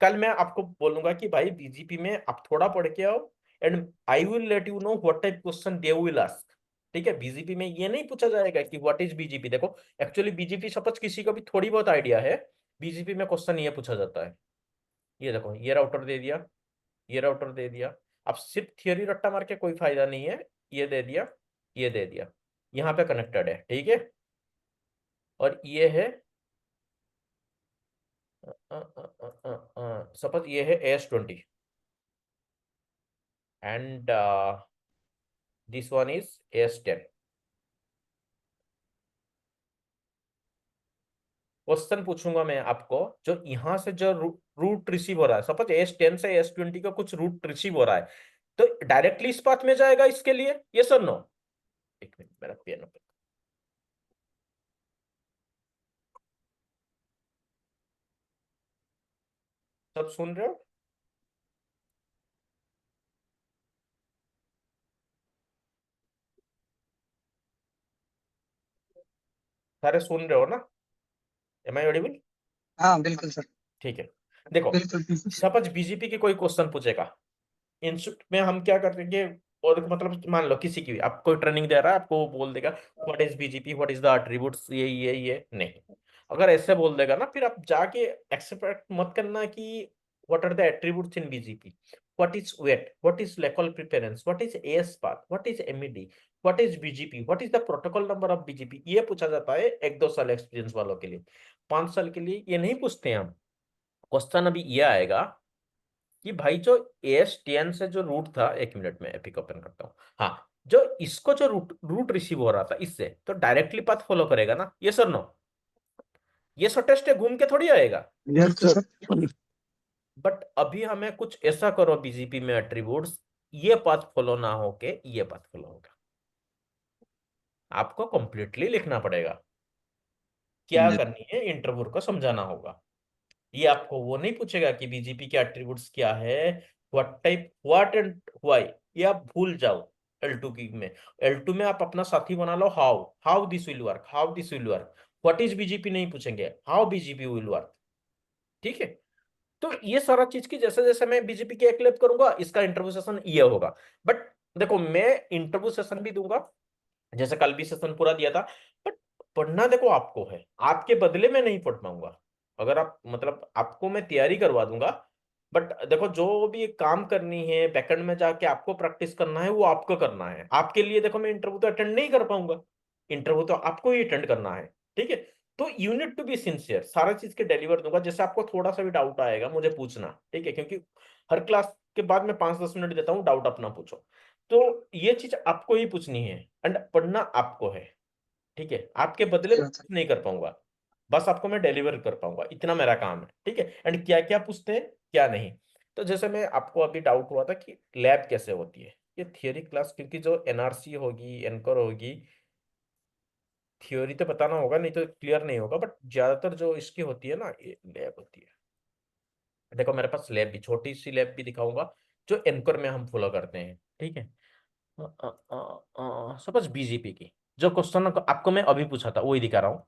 Speaker 1: कल मैं आपको बोलूंगा कि भाई बीजीपी में आप थोड़ा पढ़ के आओ and I will let you know what type question they will ask. ठीक है। बीजीपी में ये नहीं पूछा जाएगा कि व्हाट इज बीजीपी। देखो एक्चुअली बीजीपी सपोज किसी को भी थोड़ी बहुत आइडिया है, बीजीपी में क्वेश्चन ये पूछा जाता है, ये देखो ये राउटर दे दिया, ये राउटर दे दिया, अब सिर्फ थियोरी रट्टा मार के कोई फायदा नहीं है, ये दे दिया, ये दे दिया, यहाँ पे कनेक्टेड है। ठीक है। और ये है सपोज ये है AS20 and this one is AS10। Question पूछूंगा मैं आपको, जो यहाँ से जो रूट रिसीव हो रहा है, सपोज AS10 से AS20 का कुछ रूट रिसीव हो रहा है, तो डायरेक्टली इस पाथ में जाएगा इसके लिए, यस और नो? एक मिनट मेरा पेन, सब सुन रहे हो? सारे सुन रहे हो ना? Am I audible?
Speaker 2: हाँ बिल्कुल सर,
Speaker 1: ठीक है। देखो
Speaker 2: बिल्कुल बिल्कुल।
Speaker 1: सपोज बीजीपी की कोई क्वेश्चन पूछेगा, इंस्टीट्यूट में हम क्या करेंगे, और मतलब मान लो किसी की भी आप कोई ट्रेनिंग दे रहा है, आपको वो बोल देगा what is BGP, what is the attributes, ये नहीं। अगर ऐसे बोल देगा ना, फिर आप जाके एक्सपेक्ट मत करना कि what are the attributes in BGP, what is weight, what is level preference, what is AS path, what is MED, what is BGP, what is the protocol number of BGP. ये पूछा जाता है 1-2 साल experience वालों के लिए। 5 साल के लिए ये नहीं पूछते हैं हम। क्वेश्चन अभी ये आएगा कि भाई जो AS10 से जो रूट था, 1 मिनट में एपिक ओपन करता हूँ, हाँ, जो इसको जो रूट रूट रिसीव हो रहा था इससे, तो डायरेक्टली पाथ फॉलो करेगा ना, ये सर नो? ये सर टेस्ट है, घूम के थोड़ी आएगा।
Speaker 3: Yes, sir.
Speaker 1: बट अभी हमें कुछ ऐसा करो बीजीपी में एट्रीब्यूट्स, ये पाथ फॉलो ना हो के ये पाथ फॉलो होगा, आपको कंप्लीटली लिखना पड़ेगा, क्या करनी है इंटरव्यू को समझाना होगा। ये आपको वो नहीं पूछेगा कि बीजीपी के एट्रीब्यूट्स क्या है, what type, what and why, ये आप भूल जाओ। L2 की में, L2 में आप अपना साथी बना लो, how how this will work, how this will work. What is BGP नहीं पूछेंगे, हाउ बीजीपी विल वर्क। ठीक है। तो ये सारा चीज की जैसे जैसे मैं बीजेपी के एक लैब करूंगा, इसका इंटरव्यू सेशन ये होगा। बट देखो मैं इंटरव्यू सेशन भी दूंगा, जैसे कल भी सेशन पूरा दिया था, बट पढ़ना देखो आपको है, आपके बदले में नहीं पढ़ पाऊंगा। अगर आप मतलब आपको मैं तैयारी करवा दूंगा, बट देखो जो भी काम करनी है बैकएंड में जाके आपको प्रैक्टिस करना है, वो आपको करना है। आपके लिए देखो मैं इंटरव्यू तो अटेंड नहीं कर पाऊंगा, इंटरव्यू तो आपको ही अटेंड करना है। ठीक है। तो you need to be sincere, सारा चीज के डिलीवर दूंगा। जैसे आपको थोड़ा सा भी डाउट आएगा मुझे पूछना, ठीक है, क्योंकि हर क्लास के बाद मैं 5-10 मिनट देता हूँ, डाउट अपना पूछो। तो ये चीज आपको ही पूछनी है एंड पढ़ना आपको है। ठीक है। आपके बदले में कुछ नहीं कर पाऊंगा, बस आपको मैं डिलीवर कर पाऊंगा, इतना मेरा काम है। ठीक है। एंड क्या क्या पूछते हैं क्या नहीं। तो जैसे मैं आपको अभी डाउट हुआ था कि लैब कैसे होती है, ये थियोरी क्लास, क्योंकि जो एनआरसी होगी, एनकर होगी, थ्योरी तो बताना होगा, नहीं तो क्लियर नहीं होगा। बट ज्यादातर जो इसकी होती है ना, ये लैब होती है। देखो मेरे पास लैब भी, छोटी सी लैब भी दिखाऊंगा जो एनकर में हम फॉलो करते हैं। ठीक है। सपोज बीजीपी की जो क्वेश्चन आपको मैं अभी पूछा था वही दिखा रहा हूँ।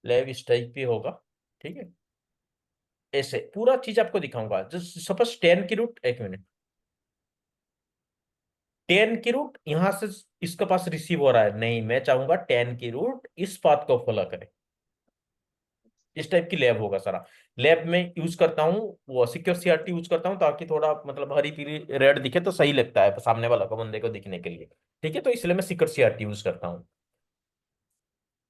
Speaker 1: लैब इस टाइप भी होगा। ठीक है। ऐसे पूरा चीज आपको दिखाऊंगा। जो सपोज 10 की रूट, 1 मिनट, 10 की रूट यहां से इसके पास रिसीव हो रहा है, नहीं, मैं चाहूंगा 10 की रूट इस पाथ को फॉलो करे। इस टाइप की लैब होगा सारा। लैब में यूज करता हूँ वो सिक्योर सीआरटी यूज करता हूँ, ताकि थोड़ा मतलब हरी पीली रेड दिखे तो सही लगता है सामने वाला को, बंदे को दिखने के लिए। ठीक है। तो इसलिए मैं सिक्योर सीआरटी यूज करता हूँ।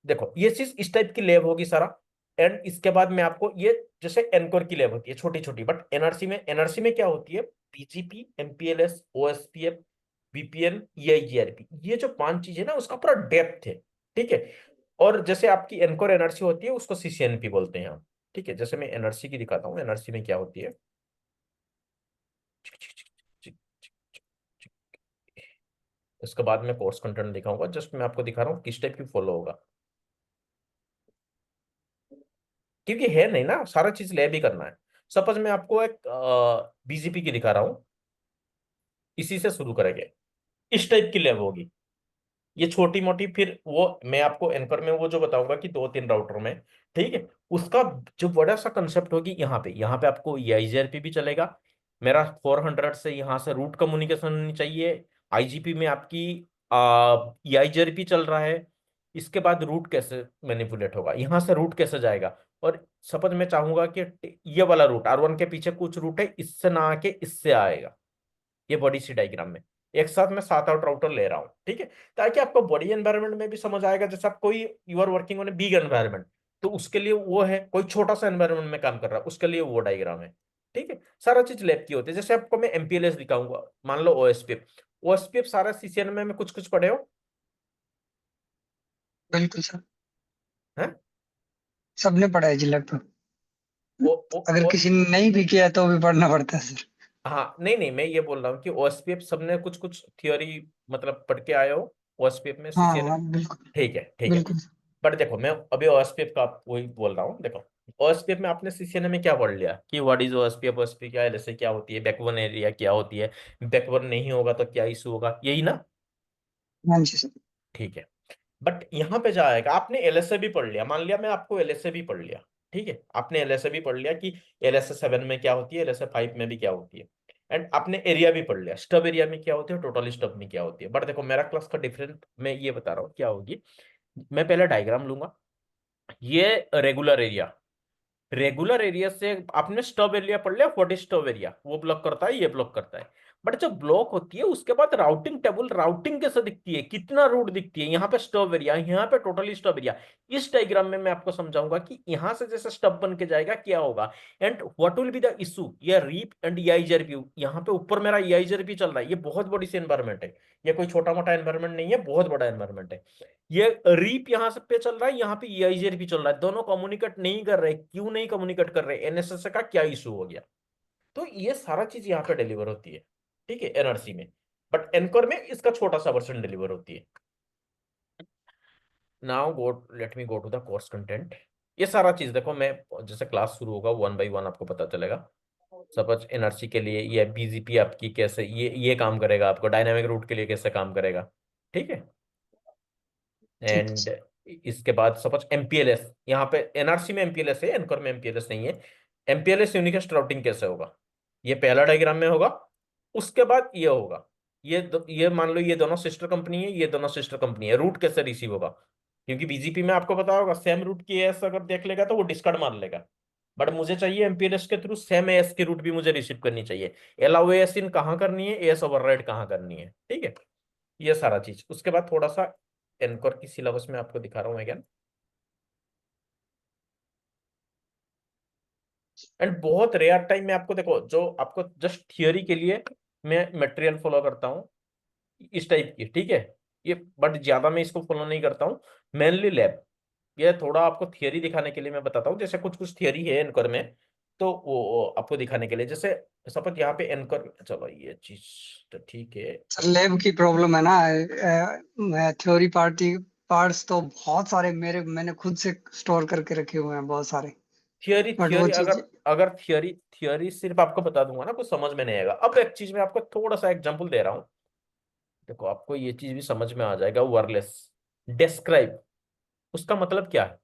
Speaker 1: देखो ये चीज इस टाइप की लैब होगी सारा। एंड इसके बाद में आपको ये, जैसे एनकोर की लैब होती है छोटी छोटी, बट एनआरसी में क्या होती है, BGP, MPLS, OSPF, VPN, EIGRP, ये जो 5 चीजें ना उसका पूरा डेप्थ है। ठीक है। और जैसे आपकी एनकोर एनआरसी होती है उसको सीसीएनपी बोलते हैं हम। ठीक है, जैसे मैं एनआरसी की दिखाता हूँ, एनआरसी में क्या होती है। इसके बाद मैं कोर्स कंटेंट दिखाऊंगा, जस्ट मैं आपको दिखा रहा हूँ किस टाइप की फॉलो होगा, क्योंकि है नहीं ना, सारा चीज लैब ही करना है। सपोज मैं आपको एक बीजीपी की दिखा रहा हूँ, इसी से शुरू करेंगे, इस टाइप की लैब होगी ये छोटी मोटी। फिर वो मैं आपको एंकर में वो जो बताऊंगा कि 2-3 राउटर में, ठीक है, उसका जो बड़ा सा कंसेप्ट होगी, यहाँ पे आपको EIGRP भी चलेगा। मेरा 400 से यहाँ से रूट कम्युनिकेशन होनी चाहिए। आईजीपी में आपकी EIGRP चल रहा है। इसके बाद रूट कैसे मैनिपुलेट होगा, यहाँ से रूट कैसे जाएगा। और सपोज मैं चाहूंगा कि ये वाला रूट R1 के पीछे कुछ रूट है, इससे ना आके इससे आएगा, ये बड़ी सी डायग्राम में एक साथ मैं 7-8 राउटर ले रहा हूँ, ठीक है, ताकि आपको बड़ी एनवायरनमेंट में भी समझ आएगा। जैसे आप कोई you are working on a big environment, तो उसके लिए वो है, कोई छोटा सा एनवायरनमेंट में काम कर रहा है उसके लिए वो डायग्राम है। ठीक है, सारा चीज लैब की होती है। जैसे आपको मैं MPLS दिखाऊंगा, मान लो OSPF सारा CCNA में कुछ कुछ पढ़े हो
Speaker 2: बिल्कुल सर,
Speaker 1: है।
Speaker 2: सबने पढ़ा है जी लगभग।
Speaker 1: ओ, ओ,
Speaker 2: अगर
Speaker 1: ओ,
Speaker 2: किसी ने नहीं भी किया तो भी पढ़ना पड़ता है सर।
Speaker 1: हाँ नहीं नहीं, मैं ये बोल रहा हूँ कि OSPF सबने कुछ कुछ थियोरी मतलब पढ़ के आए हो OSPF में,
Speaker 2: हाँ
Speaker 1: CCNA
Speaker 2: हाँ
Speaker 1: में।
Speaker 2: बिल्कुल।
Speaker 1: ठीक है ठीक है।
Speaker 2: बिल्कुल।
Speaker 1: बट देखो मैं अभी OSPF का वही बोल रहा हूँ। देखो OSPF में आपने CCNA में क्या पढ़ लिया कि व्हाट इज OSPF, OSPF क्या है, जैसे क्या होती है, बैकबोन एरिया क्या होती है, बैकबोन नहीं होगा तो क्या इशू होगा, यही ना।
Speaker 2: हाँ जी सर।
Speaker 1: ठीक है, बट यहाँ पे जाएगा आपने LSA भी पढ़ लिया, मान लिया मैं आपको LSA भी पढ़ लिया। ठीक है, आपने LSA भी पढ़ लिया कि LSA 7 में क्या होती है, LSA 5 में भी क्या होती है। एंड आपने एरिया भी पढ़ लिया, स्टब एरिया में क्या होती है, टोटल स्टब में क्या होती है। बट देखो मेरा क्लास का डिफरेंट मैं ये बता रहा हूँ क्या होगी। मैं पहले डायग्राम लूंगा, ये रेगुलर एरिया से आपने स्टब एरिया पढ़ लिया, व्हाट इज स्टब एरिया, वो ब्लॉक करता है, ये ब्लॉक करता है। बट जब ब्लॉक होती है उसके बाद राउटिंग टेबल, राउटिंग कैसे दिखती है, कितना रूट दिखती है, यहाँ पे स्टब एरिया, यहाँ पे टोटली स्टब एरिया। इस डायग्राम में मैं आपको समझाऊंगा कि यहाँ से जैसे स्टब बन के जाएगा क्या होगा, and what will be the issue. ये रीप एंड EIGRP, यहाँ पे ऊपर मेरा EIGRP चल रहा है, ये बहुत बड़ी सी एनवायरमेंट है, ये कोई छोटा मोटा एनवायरमेंट नहीं है, बहुत बड़ा एनवायरमेंट है। ये रीप यहाँ से पे चल रहा है, यहाँ पे EIGRP चल रहा है, दोनों कम्युनिकेट नहीं कर रहे, क्यों नहीं कम्युनिकेट कर रहे, NSS का क्या इशू हो गया। तो ये सारा चीज यहाँ पे डिलीवर होती है, ठीक है, NRC में। बट एनकोर में इसका छोटा सा वर्जन डिलीवर होती है। Now go, let me go to the course content. ये सारा चीज देखो, मैं जैसे क्लास शुरू होगा 1 by 1 आपको पता चलेगा। सपोज NRC के लिए ये BGP आपकी कैसे ये काम करेगा, आपको डायनामिक रूट के लिए कैसे काम करेगा, ठीक है।
Speaker 2: ठीक है
Speaker 1: एंड
Speaker 2: सर।
Speaker 1: इसके बाद सपोज MPLS, यहाँ पे NRC में MPLS है, एनकोर में MPLS नहीं है। MPLS यूनिकास्ट राउटिंग कैसे होगा, ये पहला डायग्राम में होगा। उसके बाद ये होगा, ये मान लो ये दोनों सिस्टर कंपनी है, ये दोनों सिस्टर कंपनी है, रूट कैसे रिसीव होगा, क्योंकि BGP में आपको पता होगा सेम रूट की एस अगर देख लेगा तो वो डिस्कार्ड मार लेगा। बट मुझे चाहिए MPLS के थ्रू सेम एस की रूट भी मुझे रिसीव करनी चाहिए। अलाउ एस इन कहाँ करनी है, एस ओवरराइड कहाँ करनी है, ठीक है, ये सारा चीज। उसके बाद थोड़ा सा एनकोर की सिलेबस में आपको दिखा रहा हूँ मैं। एंड बहुत रेयर टाइम में आपको देखो, जो आपको जस्ट थियोरी के लिए मैं मटेरियल फॉलो करता हूँ इस टाइप की, ठीक है, ये बट ज्यादा मैं इसको फॉलो नहीं करता हूँ, मेनली लैब। ये थोड़ा आपको थियोरी दिखाने के लिए मैं बताता हूँ, जैसे कुछ कुछ थियोरी है एनकर में, तो वो आपको दिखाने के लिए, जैसे सपोज यहाँ पे एनकर, चलो ये चीज तो ठीक है।
Speaker 2: सर लैब की प्रॉब्लम है ना, थ्योरी पार्ट्स तो बहुत सारे मैंने खुद से स्टोर करके रखे हुए हैं बहुत सारे।
Speaker 1: थियोरी
Speaker 2: बट वो
Speaker 1: थियोरी
Speaker 2: चीज
Speaker 1: अगर अगर थियोरी थियोरी सिर्फ आपको बता दूंगा ना, कुछ समझ में नहीं आएगा। अब एक चीज मैं आपको थोड़ा सा एग्जांपल दे रहा हूँ, देखो आपको ये चीज भी समझ में आ जाएगा। वायरलेस डिस्क्राइब, उसका मतलब क्या है।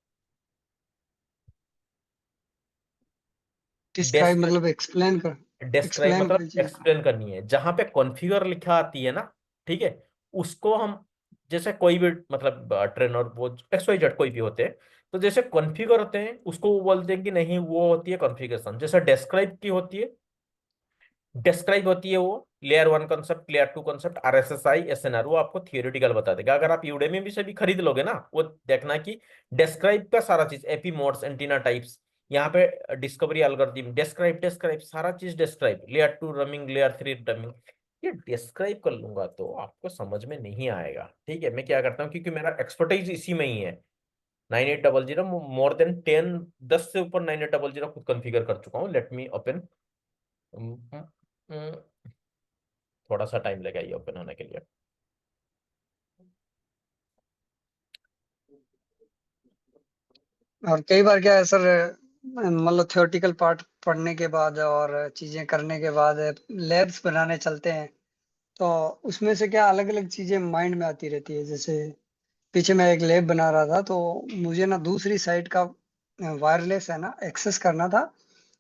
Speaker 2: डिस्क्राइब
Speaker 1: डिस्क्राइब,
Speaker 2: मतलब एक्सप्लेन कर,
Speaker 1: डिस्क्राइब
Speaker 2: एक्सप्लेन
Speaker 1: मतलब
Speaker 2: कीजिए।
Speaker 1: एक्सप्लेन करनी है। जहां पे कॉन्फ़िगर लिखा आती है ना, ठीक है, उसको हम, जैसे कोई भी मतलब ट्रेनर वो XYZ कोई भी होते हैं, तो जैसे कॉन्फ़िगर होते हैं उसको वो बोलते हैं कि नहीं, वो होती है कॉन्फ़िगरेशन। जैसे डिस्क्राइब की होती है, डिस्क्राइब होती है वो layer 1 concept, layer 2 concept, RSSI SNR, वो आपको थियोरेटिकल बता देगा। अगर आप यूडेमी भी से भी खरीद लोगे ना, वो देखना कि डिस्क्राइब का सारा चीज, एपी मोड्स, एंटीना टाइप्स, यहाँ पे डिस्कवरी एल्गोरिथम, डिस्क्राइब डिस्क्राइब सारा चीज describe, layer 2 ramming, layer 3 ramming, ये डिस्क्राइब कर लूंगा तो आपको समझ में नहीं आएगा। ठीक है, मैं क्या करता हूँ, क्योंकि मेरा एक्सपर्टाइज इसी में ही है, 9800 मोर देन 10 से ऊपर 9800 खुद कॉन्फ़िगर कर चुका हूँ। लेट मी ओपन, थोड़ा सा टाइम लगेगा ये ओपन होने के लिए।
Speaker 2: और कई बार क्या है सर, मतलब थियोरेटिकल पार्ट पढ़ने के बाद और चीजें करने के बाद लैब्स बनाने चलते हैं, तो उसमें से क्या अलग अलग चीजें माइंड में आती रहती है। जैसे पीछे मैं एक लैब बना रहा था, तो मुझे ना दूसरी साइड का वायरलेस है ना एक्सेस करना था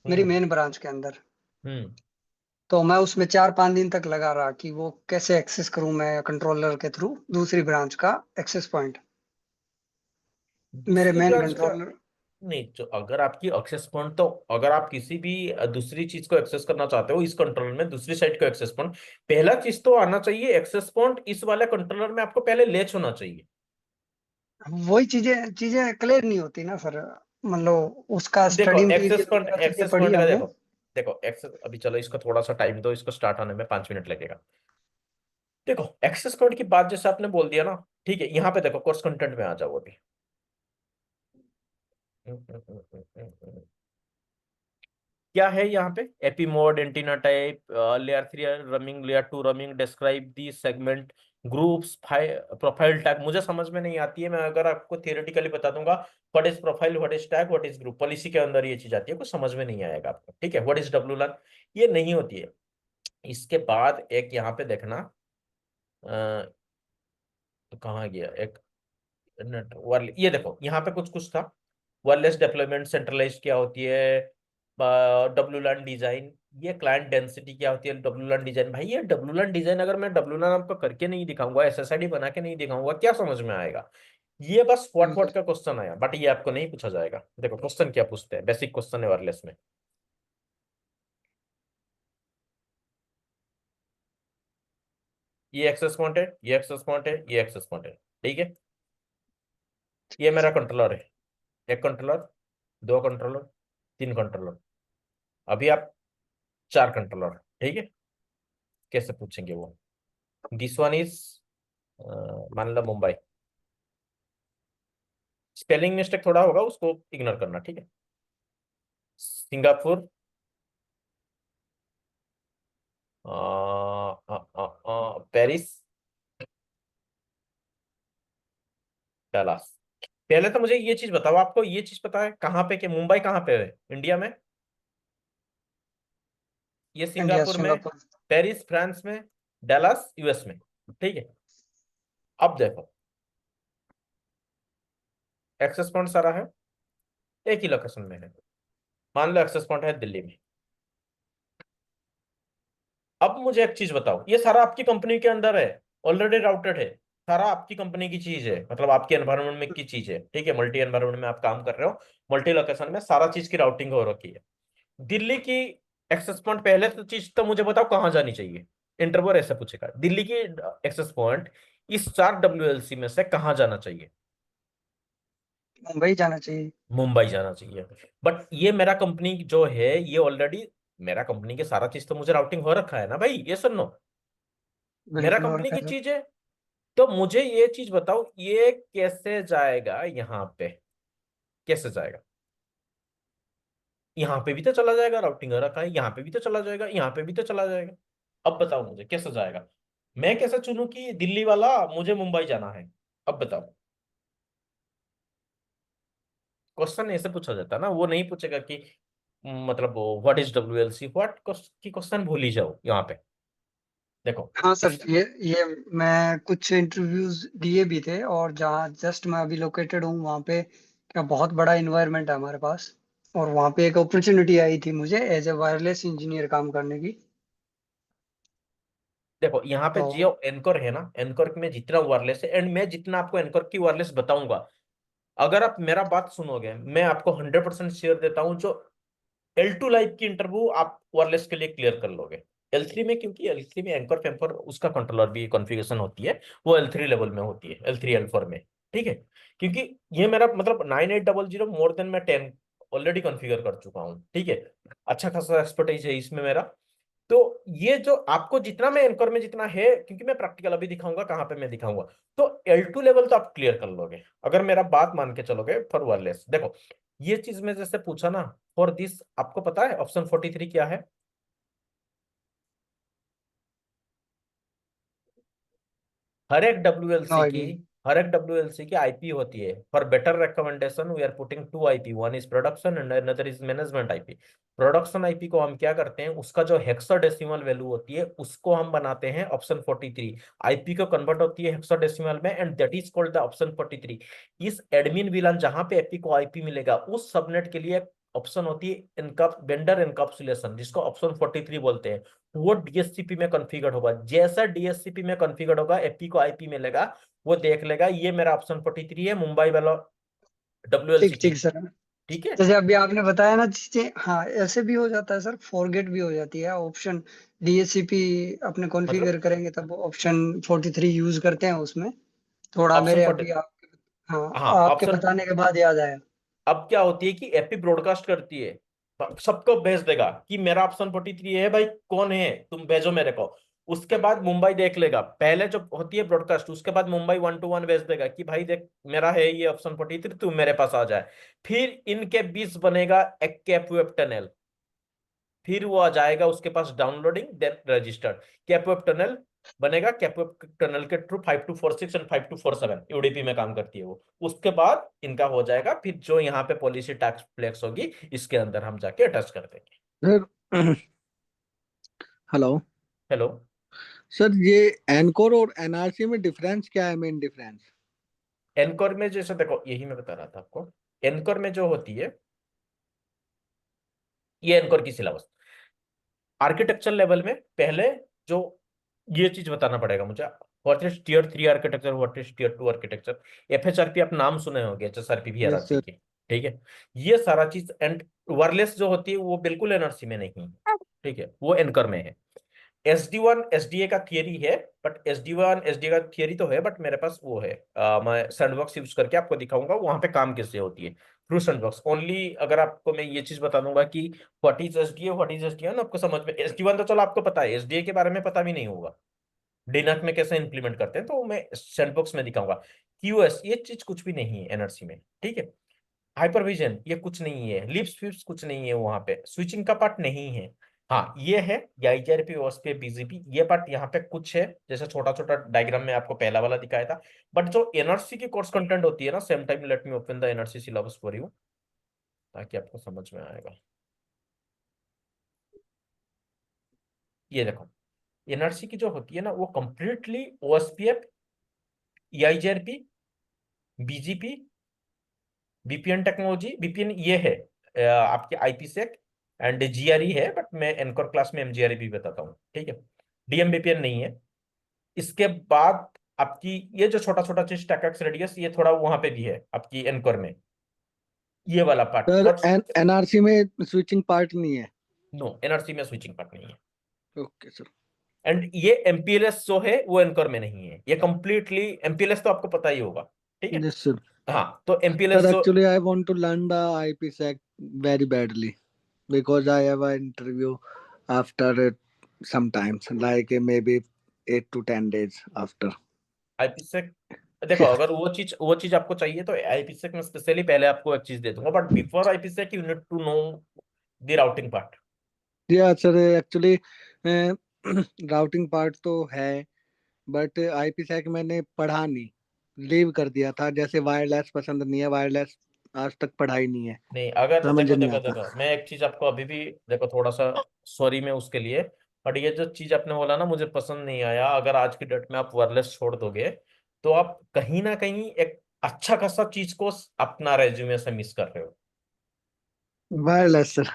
Speaker 2: मेरी
Speaker 1: हम्म
Speaker 2: मेन ब्रांच के अंदर।
Speaker 1: हम्म
Speaker 2: तो मैं उसमें 4-5 दिन तक लगा रहा कि वो कैसे एक्सेस करूं मैं कंट्रोलर के थ्रू दूसरी ब्रांच का एक्सेस पॉइंट, मेरे
Speaker 1: दूसरी
Speaker 2: मेन
Speaker 1: ब्रांच का
Speaker 2: कंट्रोलर।
Speaker 1: नहीं, जो अगर आपकी एक्सेस पॉइंट, तो अगर आप किसी भी दूसरी चीज को एक्सेस करना चाहते हो इस कंट्रोलर में, दूसरी साइड को एक्सेस पॉइंट, पहला चीज तो आना चाहिए एक्सेस पॉइंट इस वाले कंट्रोलर में आपको पहले लेच होना चाहिए।
Speaker 2: वही चीजें चीजें क्लियर नहीं होती ना सर, मतलब उसका
Speaker 1: देखो
Speaker 2: स्टडी मटेरियल वगैरह चीजें
Speaker 1: एक्सेस
Speaker 2: पढ़ी
Speaker 1: पॉइंट का
Speaker 2: हमने।
Speaker 1: देखो, देखो एक्सेस, अभी चलो इसका थोड़ा सा टाइम दो, इसको स्टार्ट होने में 5 मिनट लगेगा। देखो एक्सेस पॉइंट की बात जैसे आपने बोल दिया ना, ठीक है, यहाँ पे देखो कोर्स कंटेंट में आ जाओ अभी। क्या है यहाँ पे? AP mode, antenna type, layer 3 ramming, layer 2 ramming, describe the segment groups, profile tag मुझे समझ में नहीं आती है। मैं अगर आपको थियोरेटिकली बता दूंगा what is profile, what is tag, what is group, policy के अंदर ये चीज आती है, कुछ समझ में नहीं आएगा आपको, ठीक है। व्हाट इज डब्ल्यू, ये नहीं होती है। इसके बाद एक यहाँ पे देखना, तो कहाँ गया एक ये देखो यहाँ पे कुछ कुछ था। वायरलेस डिप्लॉयमेंट सेंट्रलाइज क्या होती है, डब्ल्यू डिजाइन, ये क्लाइंट डेंसिटी क्या होती है, डब्ल्यू डिजाइन। भाई ये डब्ल्यू डिजाइन अगर मैं डब्ल्यू आपको करके नहीं दिखाऊंगा, एसएसआईडी बना के नहीं दिखाऊंगा, क्या समझ में आएगा? ये बस व्हाट
Speaker 2: बिल्कुल।
Speaker 1: का क्वेश्चन आया, बट ये आपको नहीं पूछा जाएगा। देखो क्वेश्चन क्या पूछते हैं, बेसिक क्वेश्चन है वायरलेस में। ये एक्सेस पॉइंट है, ये एक्सेस पॉइंट है, ये एक्सेस पॉइंट है, ठीक है। ये मेरा कंट्रोलर है, एक कंट्रोलर, दो कंट्रोलर, तीन कंट्रोलर, अभी आप चार कंट्रोलर, ठीक है। कैसे पूछेंगे वो? दिस वन इज, मान लो मुंबई, स्पेलिंग मिस्टेक थोड़ा होगा, उसको इग्नोर करना, ठीक है। Singapore, Paris, Dallas. पहले तो मुझे ये चीज बताओ, आपको ये चीज पता है कहाँ पे, कि मुंबई कहाँ पे है इंडिया में? ये
Speaker 2: इंडिया
Speaker 1: सिंगापुर में,
Speaker 2: सिंगापुर।
Speaker 1: पेरिस फ्रांस में, डलास यूएस में, ठीक है। अब देखो एक्सेस पॉइंट सारा है एक ही लोकेशन में है। मान लो एक्सेस पॉइंट है दिल्ली में। अब मुझे एक चीज बताओ, ये सारा आपकी कंपनी के अंदर है, ऑलरेडी राउटेड है, सारा आपकी कंपनी की चीज है, मतलब आपके एनवायरनमेंट में की चीज है, ठीक है। मल्टी एनवायरनमेंट में आप काम कर रहे हो, मल्टी लोकेशन में सारा चीज की राउटिंग हो रखी है। दिल्ली की एक्सेस पॉइंट, पहले तो चीज तो मुझे बताओ कहाँ जानी चाहिए। इंटरव्यूअर ऐसे पूछेगा, दिल्ली की एक्सेस पॉइंट इस 4 WLC में से कहाँ जाना चाहिए?
Speaker 2: मुंबई जाना चाहिए।
Speaker 1: मुंबई जाना चाहिए। बट ये मेरा कंपनी जो है, ये ऑलरेडी मेरा कंपनी के सारा चीज तो मुझे राउटिंग हो रखा है ना भाई, ये सुनो, मेरा
Speaker 2: बिल्कुल। और
Speaker 1: कंपनी की
Speaker 2: कैसे?
Speaker 1: चीज है। तो मुझे ये चीज बताओ, ये कैसे जाएगा यहाँ पे, कैसे जाएगा? यहाँ पे भी तो चला जाएगा, राउटिंग हो रखा है, यहाँ पे भी तो चला जाएगा, यहाँ पे भी तो चला जाएगा। अब बताओ मुझे कैसे जाएगा? मैं कैसे चुनूं कि दिल्ली वाला मुझे मुंबई जाना है? अब बताओ। क्वेश्चन ऐसे पूछा जाता है ना, वो नहीं पूछेगा कि मतलब व्हाट इज WLC, व्हाट की क्वेश्चन भूल ही जाओ यहाँ पे। देखो
Speaker 2: हाँ सर, ये मैं कुछ इंटरव्यूज दिए भी थे, और जहाँ जस्ट मैं अभी लोकेटेड हूँ वहाँ पे क्या बहुत बड़ा इन्वायरमेंट है हमारे पास। और वहाँ पे एक अपॉर्चुनिटी आई थी मुझे एज ए वायरलेस इंजीनियर काम करने की।
Speaker 1: देखो यहाँ पे
Speaker 2: तो
Speaker 1: जियो एनकोर है ना, एनकोर में जितना वायरलेस है, एंड मैं जितना आपको एनकोर की वायरलेस बताऊंगा, अगर आप मेरा बात सुनोगे, मैं आपको 100% शेयर देता हूँ, जो L2 लाइव की इंटरव्यू आप वायरलेस के लिए क्लियर कर लोगे। L3 में, क्योंकि L3 में एंकर पेम्पर उसका कंट्रोलर भी कॉन्फ़िगरेशन होती है, वो L3 लेवल में होती है, L3 L4 में, ठीक है। क्योंकि ये मेरा मतलब 9800 मोर देन मैं 10 ऑलरेडी कॉन्फ़िगर कर चुका हूँ, ठीक है। अच्छा खासा एक्सपर्टाइज है इसमें मेरा। तो ये जो आपको जितना मैं एंकर में जितना है, क्योंकि मैं प्रैक्टिकल अभी दिखाऊंगा कहाँ पे मैं दिखाऊंगा, तो L2 लेवल तो आप क्लियर कर लोगे अगर मेरा बात मान के चलोगे फॉर वायरलेस। देखो ये चीज में जैसे पूछा ना, फॉर दिस आपको पता है ऑप्शन 43 क्या है? हर एक
Speaker 2: नो
Speaker 1: डब्ल्यूएलसी की
Speaker 2: आइडिया।
Speaker 1: हर एक डब्ल्यूएलसी की आईपी होती है। For better recommendation we are putting two IP, one is production and another is management IP. Production IP को हम क्या करते हैं, उसका जो हेक्साडेसिमल वैल्यू होती है उसको हम बनाते हैं ऑप्शन 43। आईपी को कन्वर्ट होती है हेक्साडेसिमल में and that is called the option 43। इस एडमिन विलान जहां पे एपी को आईपी मिलेगा उस सबनेट के लिए ऑप्शन होती है इनकप वेंडर इनकैप्सुलेशन, जिसको ऑप्शन 43 बोलते हैं। वो डीएससीपी में कॉन्फ़िगर होगा। जैसा डीएससीपी में कॉन्फ़िगर होगा एपी को आईपी मिलेगा, वो देख लेगा ये मेरा ऑप्शन 43 है मुंबई वाला डब्ल्यूएलसी
Speaker 2: ठीक
Speaker 1: की।
Speaker 2: ठीक सर।
Speaker 1: ठीक है।
Speaker 2: जैसे अभी आपने बताया ना चीजें, हाँ ऐसे भी हो जाता है सर, फॉरगेट भी हो जाती है ऑप्शन। डीएससीपी अपने
Speaker 1: मतलब
Speaker 2: कॉन्फ़िगर करेंगे तब ऑप्शन 43 यूज करते हैं उसमें। थोड़ा
Speaker 1: ऑप्शन
Speaker 2: मेरे
Speaker 1: 40,
Speaker 2: अभी आप, हाँ
Speaker 1: हाँ
Speaker 2: आपके
Speaker 1: ऑप्शन।
Speaker 2: बताने के बाद याद आया।
Speaker 1: अब क्या होती है कि एपी ब्रॉडकास्ट करती है, सबको भेज देगा कि मेरा ऑप्शन 43 है भाई, कौन है तुम भेजो मेरे को। उसके बाद मुंबई देख लेगा, पहले जो होती है ब्रॉडकास्ट, उसके बाद मुंबई 1 to 1 भेज देगा कि भाई देख मेरा है ये ऑप्शन 43, तू मेरे पास आ जाए। फिर इनके बीच बनेगा एक कैप वेब टनल, फिर वो आ जाएगा उसके पास डाउनलोडिंग देन रजिस्टर्ड। कैप वेब टनल बनेगा, कैप वेब टनल के थ्रू 5246 एंड 5247 यूडीपी में काम करती है वो। उसके बाद इनका हो जाएगा, फिर जो यहाँ पे पॉलिसी टैक्स फ्लेक्स होगी इसके अंदर हम जाके अटैच कर देंगे।
Speaker 3: Sir hello.
Speaker 1: हेलो।
Speaker 3: सर ये एनकोर और एनआरसी में डिफरेंस क्या है, मेन डिफरेंस?
Speaker 1: एनकोर में जैसे देखो, यही मैं बता रहा था आपको। एनकोर में जो होती है, ये एनकोर की सिलेबस आर्किटेक्चर लेवल में पहले जो ये चीज बताना पड़ेगा मुझे, what is tier 3 architecture, what is tier 2 architecture. FHRP आप नाम सुने होंगे, एचएसआरपी भी
Speaker 3: यस
Speaker 1: एनआरसी
Speaker 3: सर।
Speaker 1: की। ठीक है। ये सारा चीज एंड वायरलेस जो होती है वो बिल्कुल एनआरसी में नहीं है। ठीक है, वो एनकर में है। SD1 एसडीए का थियरी है, बट SD1 एसडीए का थियरी तो है, बट मेरे पास वो है, मैं सैंडबॉक्स यूज करके आपको दिखाऊंगा वहां पे काम कैसे होती है थ्रू सैंडबॉक्स ओनली। अगर आपको मैं ये चीज बता दूंगा कि व्हाट इज एसडीए ना, आपको समझ में, SD1 तो चलो आपको पता है, एसडीए के बारे में पता भी नहीं होगा डीनैक में कैसे इंप्लीमेंट करते हैं, तो मैं सैंडबॉक्स में दिखाऊंगा। क्यूएस ये चीज कुछ भी नहीं है एनआरसी में। ठीक है। हाइपरविजन ये कुछ नहीं है, लिप्स फिप्स कुछ नहीं है वहां पे, स्विचिंग का पार्ट नहीं है। हाँ ये है आईजीआरपी ओएसपी बीजीपी, ये पार्ट यहाँ पे कुछ है, जैसे छोटा छोटा डायग्राम में आपको पहला वाला दिखाया था। बट जो एनआरसी की कोर्स कंटेंट होती है ना, same time let me open the NRC syllabus for you, ताकि आपको समझ में आएगा। ये देखो, एनआरसी की जो होती है ना, वो completely OSPF, IGRP, BGP, VPN technology, VPN ये है आपके आईपीसेक एंड जीआरई है, बट मैं एनकोर क्लास में एमजीआरई भी बताता हूँ। ठीक है। डीएमबीपीएन नहीं है। इसके बाद आपकी ये जो छोटा छोटा चीज टैकेक्स रेडियस, ये थोड़ा वहां पे भी है आपकी एनकोर में, ये वाला पार्ट।
Speaker 3: सर
Speaker 1: और
Speaker 3: एनआरसी में स्विचिंग पार्ट नहीं है?
Speaker 1: नो, एनआरसी में स्विचिंग पार्ट नहीं है।
Speaker 3: Okay sir.
Speaker 1: एंड ये एमपीएलएस जो है वो एनकोर में नहीं है, ये कंप्लीटली एमपीएलएस तो आपको पता ही होगा। ठीक है।
Speaker 3: Yes sir.
Speaker 1: हाँ तो एमपीएलएस
Speaker 3: सर
Speaker 1: जो,
Speaker 3: actually I want to learn the IPsec very badly because I have an interview after sometimes like maybe 8 to 10 days after.
Speaker 1: IPsec, देखो अगर वो चीज आपको चाहिए तो आईपीसेक में स्पेशली पहले आपको एक चीज दे दूंगा, but before IPsec you need to know the routing part.
Speaker 3: या सर एक्चुअली राउटिंग पार्ट तो है बट IPsec मैंने पढ़ा नहीं, लीव कर दिया था। जैसे वायरलेस पसंद नहीं है, वायरलेस आज तक पढ़ाई नहीं है,
Speaker 1: नहीं, अगर
Speaker 3: समझ
Speaker 1: देखो
Speaker 3: नहीं
Speaker 1: देखो
Speaker 3: आता।
Speaker 1: देखो, मैं एक चीज आपको अभी भी देखो, थोड़ा सा सॉरी मैं उसके लिए, बट ये जो चीज आपने बोला ना मुझे पसंद नहीं आया, अगर आज की डेट में आप वायरलेस छोड़ दोगे तो आप कहीं ना कहीं एक अच्छा खासा चीज को अपना रेज्यूमे से मिस कर रहे हो।
Speaker 3: Wireless sir.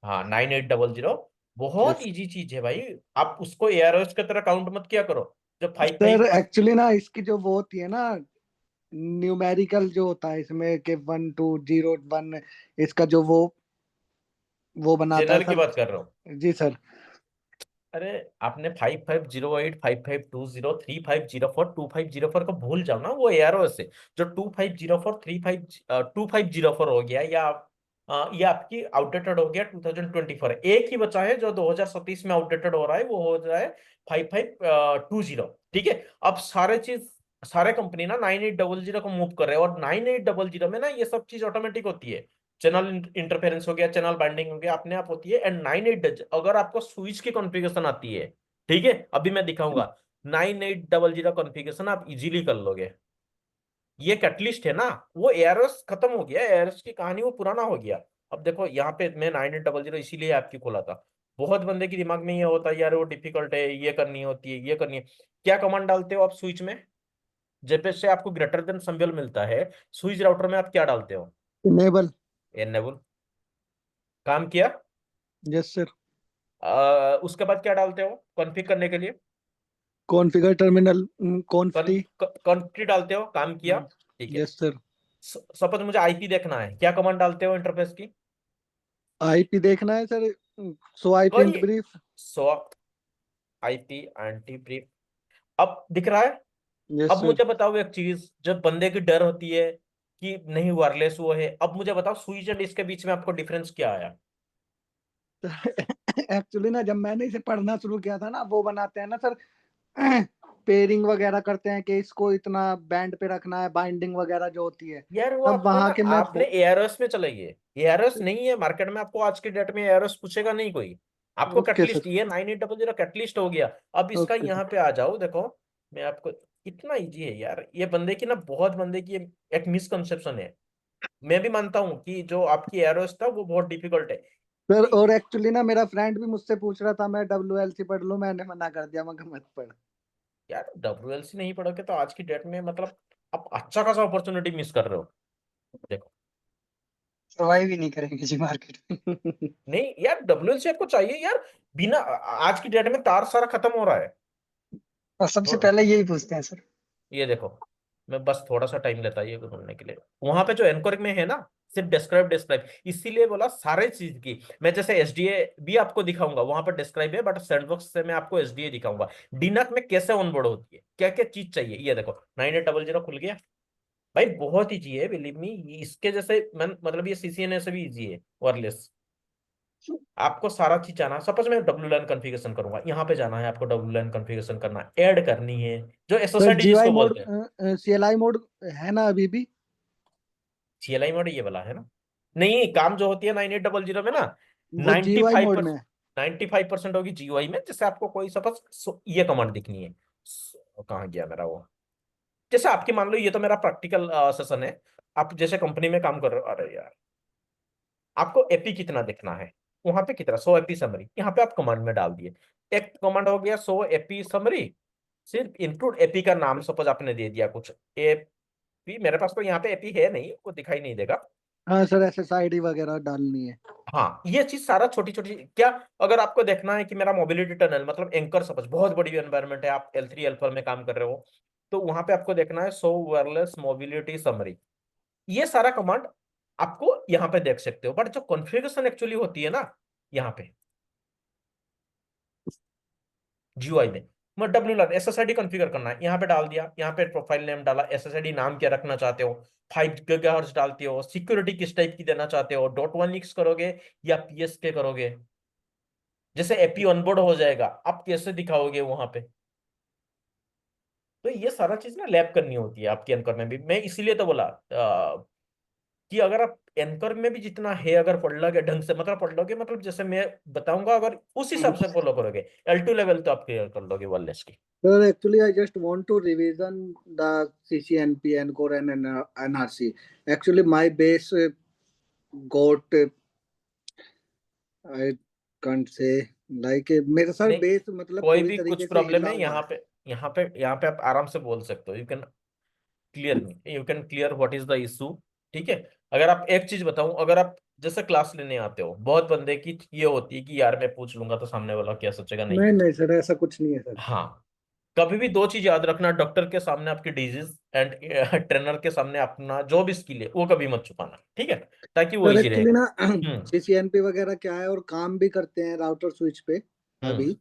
Speaker 1: हाँ 9800 बहुत
Speaker 3: यस
Speaker 1: इजी चीज है भाई। आप उसको एआरओएस की तरह काउंट मत किया करो, जो फाइव
Speaker 3: सर।
Speaker 1: फाइव।
Speaker 3: एक्चुअली ना इसकी जो वो होती है ना, न्यूमेरिकल जो होता है इसमें कि 1 2 0 1, इसका जो वो बनाता है
Speaker 1: जनरल की
Speaker 3: सर।
Speaker 1: बात कर रहा हूँ।
Speaker 3: जी सर।
Speaker 1: अरे आपने 5508 5520 3504 2504 को भूल जाओ ना, वो एआरओ से जो 2504 35 2504 हो गया, या ये आपकी आउटडेटेड हो गया 2024। एक ही बचा है जो 2027 में आउटडेटेड हो रहा है, वो हो जाए 5520। ठीक है, अब सारे कंपनी ना 9800 को मूव कर रहे हैं, और 9800 में ना ये सब चीज ऑटोमेटिक होती है। चैनल इंटरफेरेंस हो गया, चैनल बाइंडिंग हो गया, अपने आप होती है। एंड 9800 अगर आपको स्विच की कॉन्फ़िगरेशन आती है, ठीक है, अभी मैं दिखाऊंगा, 9800 कॉन्फ़िगरेशन आप इजीली कर लोगे। ये कैटलिस्ट है ना, वो एआरएस खत्म हो गया, एआरएस की कहानी वो पुराना हो गया। अब देखो यहाँ पे मैं 9800 इसीलिए आपकी खोला था। बहुत बंदे के दिमाग में ये होता है यार वो डिफिकल्ट है, ये करनी होती है, ये करनी है। क्या कमांड डालते हो आप स्विच में? जब से आपको ग्रेटर देन सिंबल मिलता है स्विच राउटर में, आप क्या डालते हो?
Speaker 3: इनेबल।
Speaker 1: एनेबल। काम किया।
Speaker 3: Yes sir.
Speaker 1: उसके बाद क्या डालते हो कॉन्फ़िग करने के लिए?
Speaker 3: Configure terminal कॉन्फ्टी।
Speaker 1: कॉन्फ्टी डालते हो, काम किया। ठीक है,
Speaker 3: यस सर।
Speaker 1: सपोज मुझे आईपी देखना है, क्या कमांड डालते हो इंटरफेस की?
Speaker 3: आईपी देखना है सर, सो आईपी
Speaker 1: वही,
Speaker 3: इंट ब्रीफ।
Speaker 1: सो आईपी एंटी ब्रीफ। अब दिख रहा है?
Speaker 3: यस
Speaker 1: अब
Speaker 3: सर।
Speaker 1: मुझे बताओ एक चीज, जब बंदे की डर होती है कि नहीं वायरलेस वो है, अब मुझे बताओ स्विच एंड इसके बीच में आपको डिफरेंस क्या आया?
Speaker 3: एक्चुअली ना जब मैंने इसे पढ़ना शुरू किया था ना, वो बनाते हैं ना सर, पेयरिंग वगैरह करते हैं कि इसको इतना बैंड पे रखना है, बाइंडिंग वगैरह जो होती है।
Speaker 1: यार वो
Speaker 3: तब
Speaker 1: आपको ना,
Speaker 3: वहां के मैं
Speaker 1: आपने एआरएस में चले गए। एआरएस नहीं है मार्केट में, आपको आज के डेट में एआरएस पूछेगा नहीं कोई। आपको
Speaker 3: ओके
Speaker 1: कैटलिस्ट,
Speaker 3: सर।
Speaker 1: ये 9800 कैटलिस्ट हो गया। अब इसका
Speaker 3: ओके
Speaker 1: यहाँ
Speaker 3: सर।
Speaker 1: पे आ जाओ, देखो मैं आपको, इतना इजी है यार। ये बंदे की ना, बहुत बंदे की एक मिसकंसेप्शन है। मैं भी मानता हूँ कि जो आपकी एआरएस था वो बहुत डिफिकल्ट है।
Speaker 3: सर
Speaker 1: ये
Speaker 3: और एक्चुअली ना मेरा फ्रेंड भी मुझसे पूछ रहा था मैं WLC पढ़ लूं, मैंने मना कर दिया, मैं कहा मत पढ़।
Speaker 1: यार डब्ल्यूएलसी नहीं पढ़ोगे तो आज की डेट में मतलब आप अच्छा खासा अपॉर्चुनिटी मिस कर रहे हो। देखो,
Speaker 2: सर्वाइव ही नहीं करेंगे जी मार्केट में।
Speaker 1: नहीं यार डब्ल्यूएलसी आपको चाहिए यार। बिना आज की डेट में तार सारा खत्म हो रहा है।
Speaker 2: और सबसे
Speaker 1: थोड़ा-
Speaker 2: पहले यही पूछते हैं सर।
Speaker 1: ये देखो, मैं बस थोड़ा सा टाइम लेता है ये ढूंढने के लिए। वहां पे जो एनकोर में है ना, सिर्फ डिस्क्राइब डिस्क्राइब, इसीलिए बोला सारे चीज की। मैं जैसे एसडीए भी आपको दिखाऊंगा, वहां पर डिस्क्राइब है, बट सैंडबॉक्स से मैं आपको एसडीए दिखाऊंगा। डीनक में कैसे ऑनबोर्ड होती है, क्या क्या चीज चाहिए, ये देखो 9800 खुल गया। भाई बहुत इजी है, बिलीव मी। इसके जैसे मतलब ये सीसीएनए से भी इजी है वायरलेस। आपको सारा चीज जाना, सपोज मैं WLAN कॉन्फ़िगरेशन करूंगा, यहाँ पे जाना है आपको, WLAN कॉन्फ़िगरेशन करना है, ऐड करनी है, जो
Speaker 3: सर
Speaker 1: एसएसआईडी
Speaker 3: जीआई
Speaker 1: जिसको
Speaker 3: मोड,
Speaker 1: बोलते हैं।
Speaker 3: CLI मोड है ना अभी भी?
Speaker 1: सीएलआई मोड ये वाला है ना? नहीं, काम जो होती है 9800 में ना,
Speaker 3: वो GUI
Speaker 1: 95
Speaker 3: मोड में है।
Speaker 1: 95% होगी जीयूआई में। जैसे आपको कोई सपोज ये कमांड दिखनी है, कहाँ गया मेरा वो, जैसे आपकी मान लो ये तो मेरा प्रैक्टिकल सेशन है। आप जैसे कंपनी में काम कर रहे हो, अरे यार आपको एपी कितना देखना है, वहां पे कितना 100 एपी समरी, यहाँ पे आप कमांड में डाल दिए। एक कमांड हो गया 100 एपी समरी, सिर्फ इंक्लूड एपी का नाम सपोज आपने दे दिया कुछ एपी। मेरे पास तो यहाँ पे एपी है नहीं, वो दिखाई नहीं देगा।
Speaker 3: हाँ सर, SSID वगैरह डालनी है।
Speaker 1: हाँ, ये चीज सारा छोटी छोटी क्या, अगर आपको देखना है कि मेरा मोबिलिटी टनल मतलब एंकर सपोज बहुत बड़ी एनवायरनमेंट है, आप L3 L4 में काम कर रहे हो, तो वहां पे आपको देखना है सो वायरलेस मोबिलिटी समरी। ये सारा कमांड आपको यहाँ पे देख सकते हो, बट जो कॉन्फ़िगरेशन एक्चुअली होती है ना, यहाँ पे जीयूआई में, मैं WLAN SSID कॉन्फ़िगर करना है, यहाँ पे डाल दिया, यहाँ पे प्रोफाइल नेम डाला, SSID नाम क्या रखना चाहते हो, 5 गीगाहर्ट्ज डालते हो, सिक्योरिटी किस टाइप की देना चाहते हो, .1x करोगे या PSK करोगे। जैसे एपी ऑनबोर्ड हो जाएगा, आप कैसे दिखाओगे वहां पे? तो ये सारा चीज ना लैब करनी होती है आपके एंकर में भी। मैं इसीलिए तो बोला कि अगर आप एंकर में भी जितना है अगर पढ़ लोगे ढंग से, मतलब पढ़ लोगे, मतलब जैसे मैं बताऊंगा, अगर उस हिसाब से फॉलो करोगे, L2 लेवल तो आप क्लियर कर लोगे वायरलेस की।
Speaker 3: Sir, actually, I just want to revision the CCNP, NCore, and NRC. Actually, my base got, I can't say, like, मेरे सर
Speaker 1: नहीं,
Speaker 3: बेस मतलब
Speaker 1: कोई
Speaker 3: पूरी
Speaker 1: भी कुछ
Speaker 3: तरीके से
Speaker 1: प्रॉब्लम
Speaker 3: हिला
Speaker 1: है
Speaker 3: हुआ
Speaker 1: यहाँ
Speaker 3: है।
Speaker 1: पे, यहाँ पे आप आराम से बोल सकते हो। You can clear me, you can clear what is the issue. ठीक है, अगर आप एक चीज बताऊं, अगर आप जैसे क्लास लेने आते हो, बहुत बंदे की ये होती है कि यार मैं पूछ लूंगा तो सामने वाला क्या सोचेगा, नहीं।
Speaker 3: नहीं नहीं सर, ऐसा कुछ नहीं है सर।
Speaker 1: हाँ, कभी भी दो चीज याद रखना, डॉक्टर के सामने आपकी डिजीज एंड ट्रेनर के सामने अपना जो भी स्किल है वो कभी मत छुपाना, ठीक है, ताकि वो
Speaker 3: सर
Speaker 1: इजी
Speaker 3: एक्चुअली
Speaker 1: रहेगा।
Speaker 3: ना
Speaker 1: हम्म
Speaker 3: CCNP वगैरह क्या है, और काम भी करते हैं राउटर स्विच पे
Speaker 1: हम्म
Speaker 3: अभी।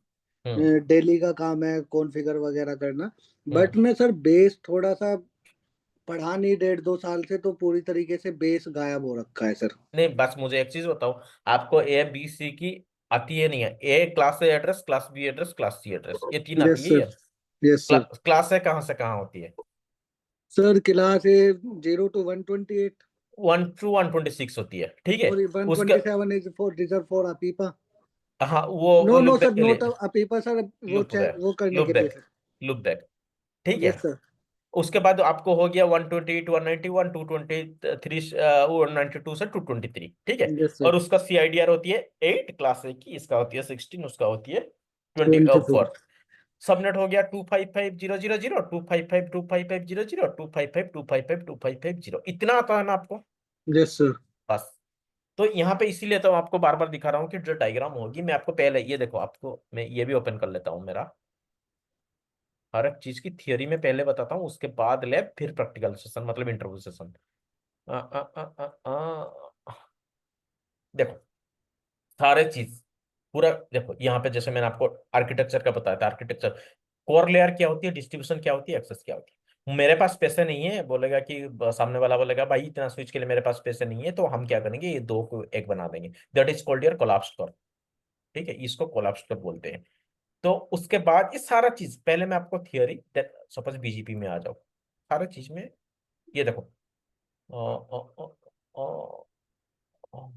Speaker 1: हम्म
Speaker 3: डेली का काम है कॉन्फ़िगर वगैरह करना।
Speaker 1: हम्म
Speaker 3: बट मैं सर बेस थोड़ा सा पढ़ा नहीं 1.5-2 साल से, तो पूरी तरीके से बेस गायब हो रखा है सर।
Speaker 1: नहीं, बस मुझे एक चीज बताओ, आपको ए बी सी की आती है नहीं है? A class A address, class B address, class C address, ये तीन
Speaker 3: यस
Speaker 1: आती है
Speaker 3: सर।
Speaker 1: ये।
Speaker 3: Yes sir.
Speaker 1: क्लास है कहाँ से कहाँ होती है?
Speaker 3: Sir class A 0 to 128,
Speaker 1: 1 to 126 होती है, ठीक है।
Speaker 3: सॉरी
Speaker 1: उसके
Speaker 3: 127 इज फॉर रिजर्व फॉर अपीपा।
Speaker 1: हाँ,
Speaker 3: नो
Speaker 1: वो
Speaker 3: नो
Speaker 1: लुप बैक
Speaker 3: सर,
Speaker 1: के
Speaker 3: नोट
Speaker 1: लिए,
Speaker 3: अपीपा सर, वो
Speaker 1: लुप
Speaker 3: चेक
Speaker 1: बैक,
Speaker 3: वो करने
Speaker 1: लुप
Speaker 3: के लिए
Speaker 1: बैक,
Speaker 3: सर।
Speaker 1: लुप बैक, ठीक है।
Speaker 3: Yes sir.
Speaker 1: उसके बाद आपको हो गया 128, 191, 223, 192 से 223, ठीक है।
Speaker 3: Yes sir.
Speaker 1: और उसका CIDR होती है 8, क्लास ए की, इसका होती है 16, उसका होती है
Speaker 3: 24।
Speaker 1: 24। सबनेट हो गया 255,000, 255,255,000, 255,255,255,0, इतना आता है ना आपको?
Speaker 3: Yes sir.
Speaker 1: बस। तो यहाँ पे इसीलिए तो आपको बार बार दिखा रहा हूँ कि जो डायग्राम होगी, मैं आपको पहले ये देखो, आपको मैं ये भी ओपन कर लेता हूँ मेरा, हर एक चीज की थियोरी में पहले बताता हूँ, उसके बाद लैब, फिर प्रैक्टिकल सेशन, मतलब इंटरव्यू सेशन। आ, आ, आ, आ, आ, देखो, सारे चीज पूरा देखो, यहाँ पे जैसे मैंने आपको आर्किटेक्चर का बताया था, आर्किटेक्चर कोर लेयर क्या होती है, डिस्ट्रीब्यूशन क्या होती है, एक्सेस क्या होती है। मेरे पास पैसे नहीं है, बोलेगा कि सामने वाला बोलेगा भाई इतना स्विच के लिए मेरे पास पैसे नहीं है, तो हम क्या करेंगे, ये दो को एक बना देंगे, that is called your collapse कर, ठीक है, इसको कोलैप्स कर बोलते हैं। तो उसके बाद ये सारा चीज पहले मैं आपको थियोरी, सपोज BGP में आ जाओ, सारा चीज में ये देखो, अ, अ, अ, अ, अ,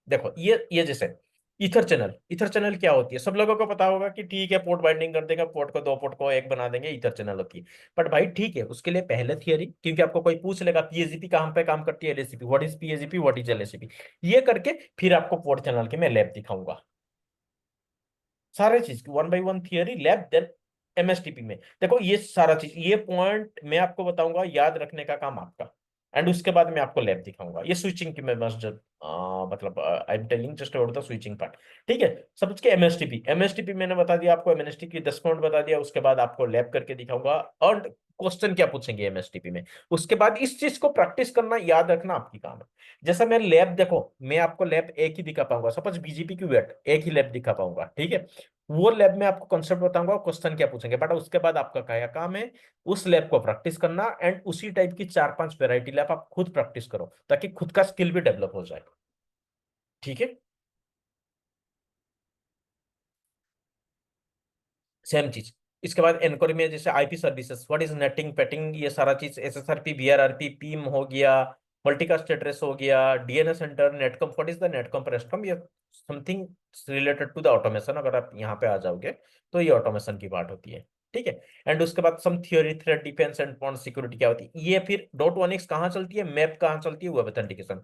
Speaker 1: देखो ये जैसे ईथर चैनल क्या होती है, सब लोगों को पता होगा कि ठीक है, पोर्ट बाइंडिंग कर देगा, पोर्ट को दो, पोर्ट को एक बना देंगे, ईथर चैनल होती है। बट भाई ठीक है, उसके लिए पहले थियरी, क्योंकि आपको कोई पूछ लेगा PAGP कहाँ पे काम करती है, LACP, what is PAGP, what is LACP, ये करके फिर आपको पोर्ट चैनल के मैं लैब दिखाऊंगा, सारे चीज 1 by 1 theory lab, then MSTP में देखो, ये सारा चीज, ये पॉइंट मैं आपको बताऊंगा, याद रखने का काम आपका। एंड उसके बाद मैं आपको लैब दिखाऊंगा, ये स्विचिंग की मैं बस मतलब I am telling just about the switching part, ठीक है। समझ के MSTP मैंने बता दिया आपको, MSTP की 10 पॉइंट बता दिया, उसके बाद आपको लैब करके दिखाऊंगा, और क्वेश्चन क्या पूछेंगे MSTP में, उसके बाद इस चीज को प्रैक्टिस करना, याद रखना आपकी काम है। जैसा मैं लैब देखो, मैं आपको लैब एक ही दिखा पाऊंगा, सपोज BGP की वेट एक ही लैब दिखा पाऊंगा, ठीक है। वो लैब में आपको कॉन्सेप्ट बताऊंगा, क्वेश्चन क्या पूछेंगे, बट उसके बाद आपका क्या काम है, उस लैब को प्रैक्टिस करना, एंड उसी टाइप की 4-5 वैरायटी लैब आप खुद प्रैक्टिस करो, ताकि खुद का स्किल भी डेवलप हो जाए, ठीक है। सेम चीज इसके बाद एनकोरी में, जैसे IP services, what is netting, painting, ये सारा चीज, SSRP, BRRP, पीम हो गया, मल्टीकास्ट एड्रेस हो गया, DNS center, NETCONF, what is the NETCONF, RESTCONF, ये something related to the automation, अगर आप यहाँ पे आ जाओगे तो ये ऑटोमेशन की बात होती है, ठीक है। एंड उसके बाद some theory, threat defense, endpoint security क्या होती है, ये फिर .1x कहाँ चलती है, मैप कहाँ चलती है, वेब ऑथेंटिकेशन,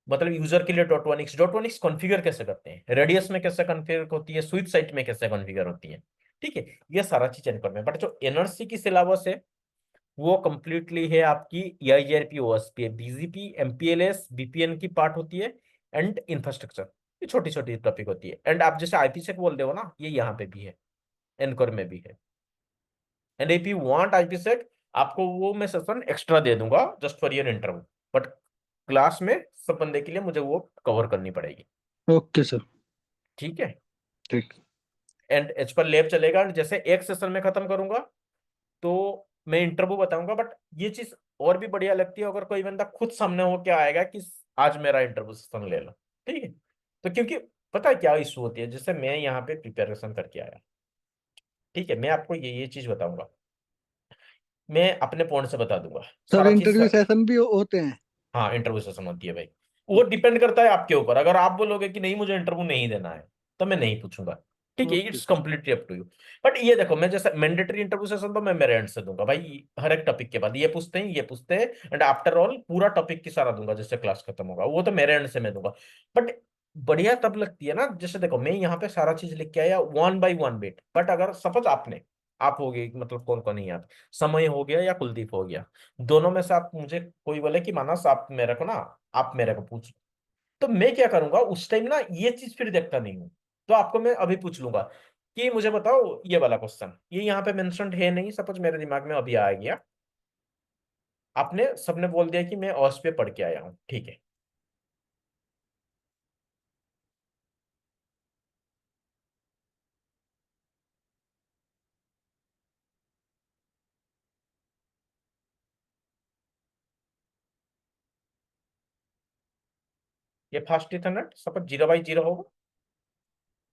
Speaker 1: मतलब यूजर के लिए .1x कॉन्फ़िगर कैसे करते हैं, रेडियस में कैसे कॉन्फ़िगर होती है, स्विच साइट में कैसे कॉन्फ़िगर होती है, ठीक है। ये सारा चीज एनकोर में, बट जो NRC की सिलेबस है वो कंप्लीटली है आपकी EIGRP OSP है, BGP, MPLS, VPN की पार्ट होती है, एंड इंफ्रास्ट्रक्चर, ये छोटी छोटी टॉपिक होती है। एंड आप जैसे IPsec बोल रहे हो ना, ये यहाँ पे भी है, एनकोर में भी है। And if you want IPsec, आपको वो मैं सेशन एक्स्ट्रा दे दूंगा just for your interview, but class में सब बंदे के लिए मुझे वो कवर करनी पड़ेगी,
Speaker 3: ओके सर।
Speaker 1: ठीक है।
Speaker 3: ठीक।
Speaker 1: एंड एज पर लैब चलेगा, जैसे एक सेशन में खत्म करूंगा तो मैं इंटरव्यू बताऊंगा, बट ये चीज और भी बढ़िया लगती है अगर कोई बंदा खुद सामने होके आएगा कि आज मेरा इंटरव्यू सेशन ले लो, ठीक है। तो क्योंकि पता है क्या इशू होती है, जैसे मैं यहाँ पे प्रिपरेशन करके आया, ठीक है, मैं आपको ये चीज बताऊंगा, मैं अपने पॉइंट से बता दूंगा
Speaker 3: सर
Speaker 1: सारा चीज।
Speaker 3: इंटरव्यू सेशन भी होते हैं?
Speaker 1: हाँ, इंटरव्यू सेशन होती है भाई, वो डिपेंड करता है आपके ऊपर, अगर आप बोलोगे कि नहीं मुझे इंटरव्यू नहीं देना है, तो मैं नहीं पूछूंगा, ठीक है,
Speaker 3: okay.
Speaker 1: It's completely up to you. But ये देखो, मैं जैसे मैंडेटरी इंटरव्यू सेशन तो मैं मेरे एंड से दूंगा भाई, हर एक टॉपिक के बाद ये पूछते हैं, ये पूछते हैं, एंड आफ्टर ऑल पूरा टॉपिक की सारा दूंगा, जैसे क्लास खत्म होगा वो तो मेरे एंड से मैं दूंगा। बट बढ़िया तब लगती है ना, जैसे देखो मैं यहाँ पे सारा चीज लिख के आया 1 by 1 बिट, बट अगर सपोज आप हो गए, मतलब कौन कौन नहीं आप, समय हो गया या कुलदीप हो गया, दोनों में से आप मुझे कोई बोले कि मानस आप मेरे को ना, आप मेरे को पूछ, तो मैं क्या करूंगा उस टाइम ना, ये चीज फिर देखता नहीं हूं, तो आपको मैं अभी पूछ लूंगा कि मुझे बताओ ये वाला क्वेश्चन, ये यहाँ पे मेंशन्ड है नहीं, सपोज मेरे दिमाग में अभी आ गया, आपने सबने बोल दिया कि मैं ऑस पे पढ़ के आया हूँ, ठीक है। ये फास्ट इथरनेट सपोज 0/0 होगा,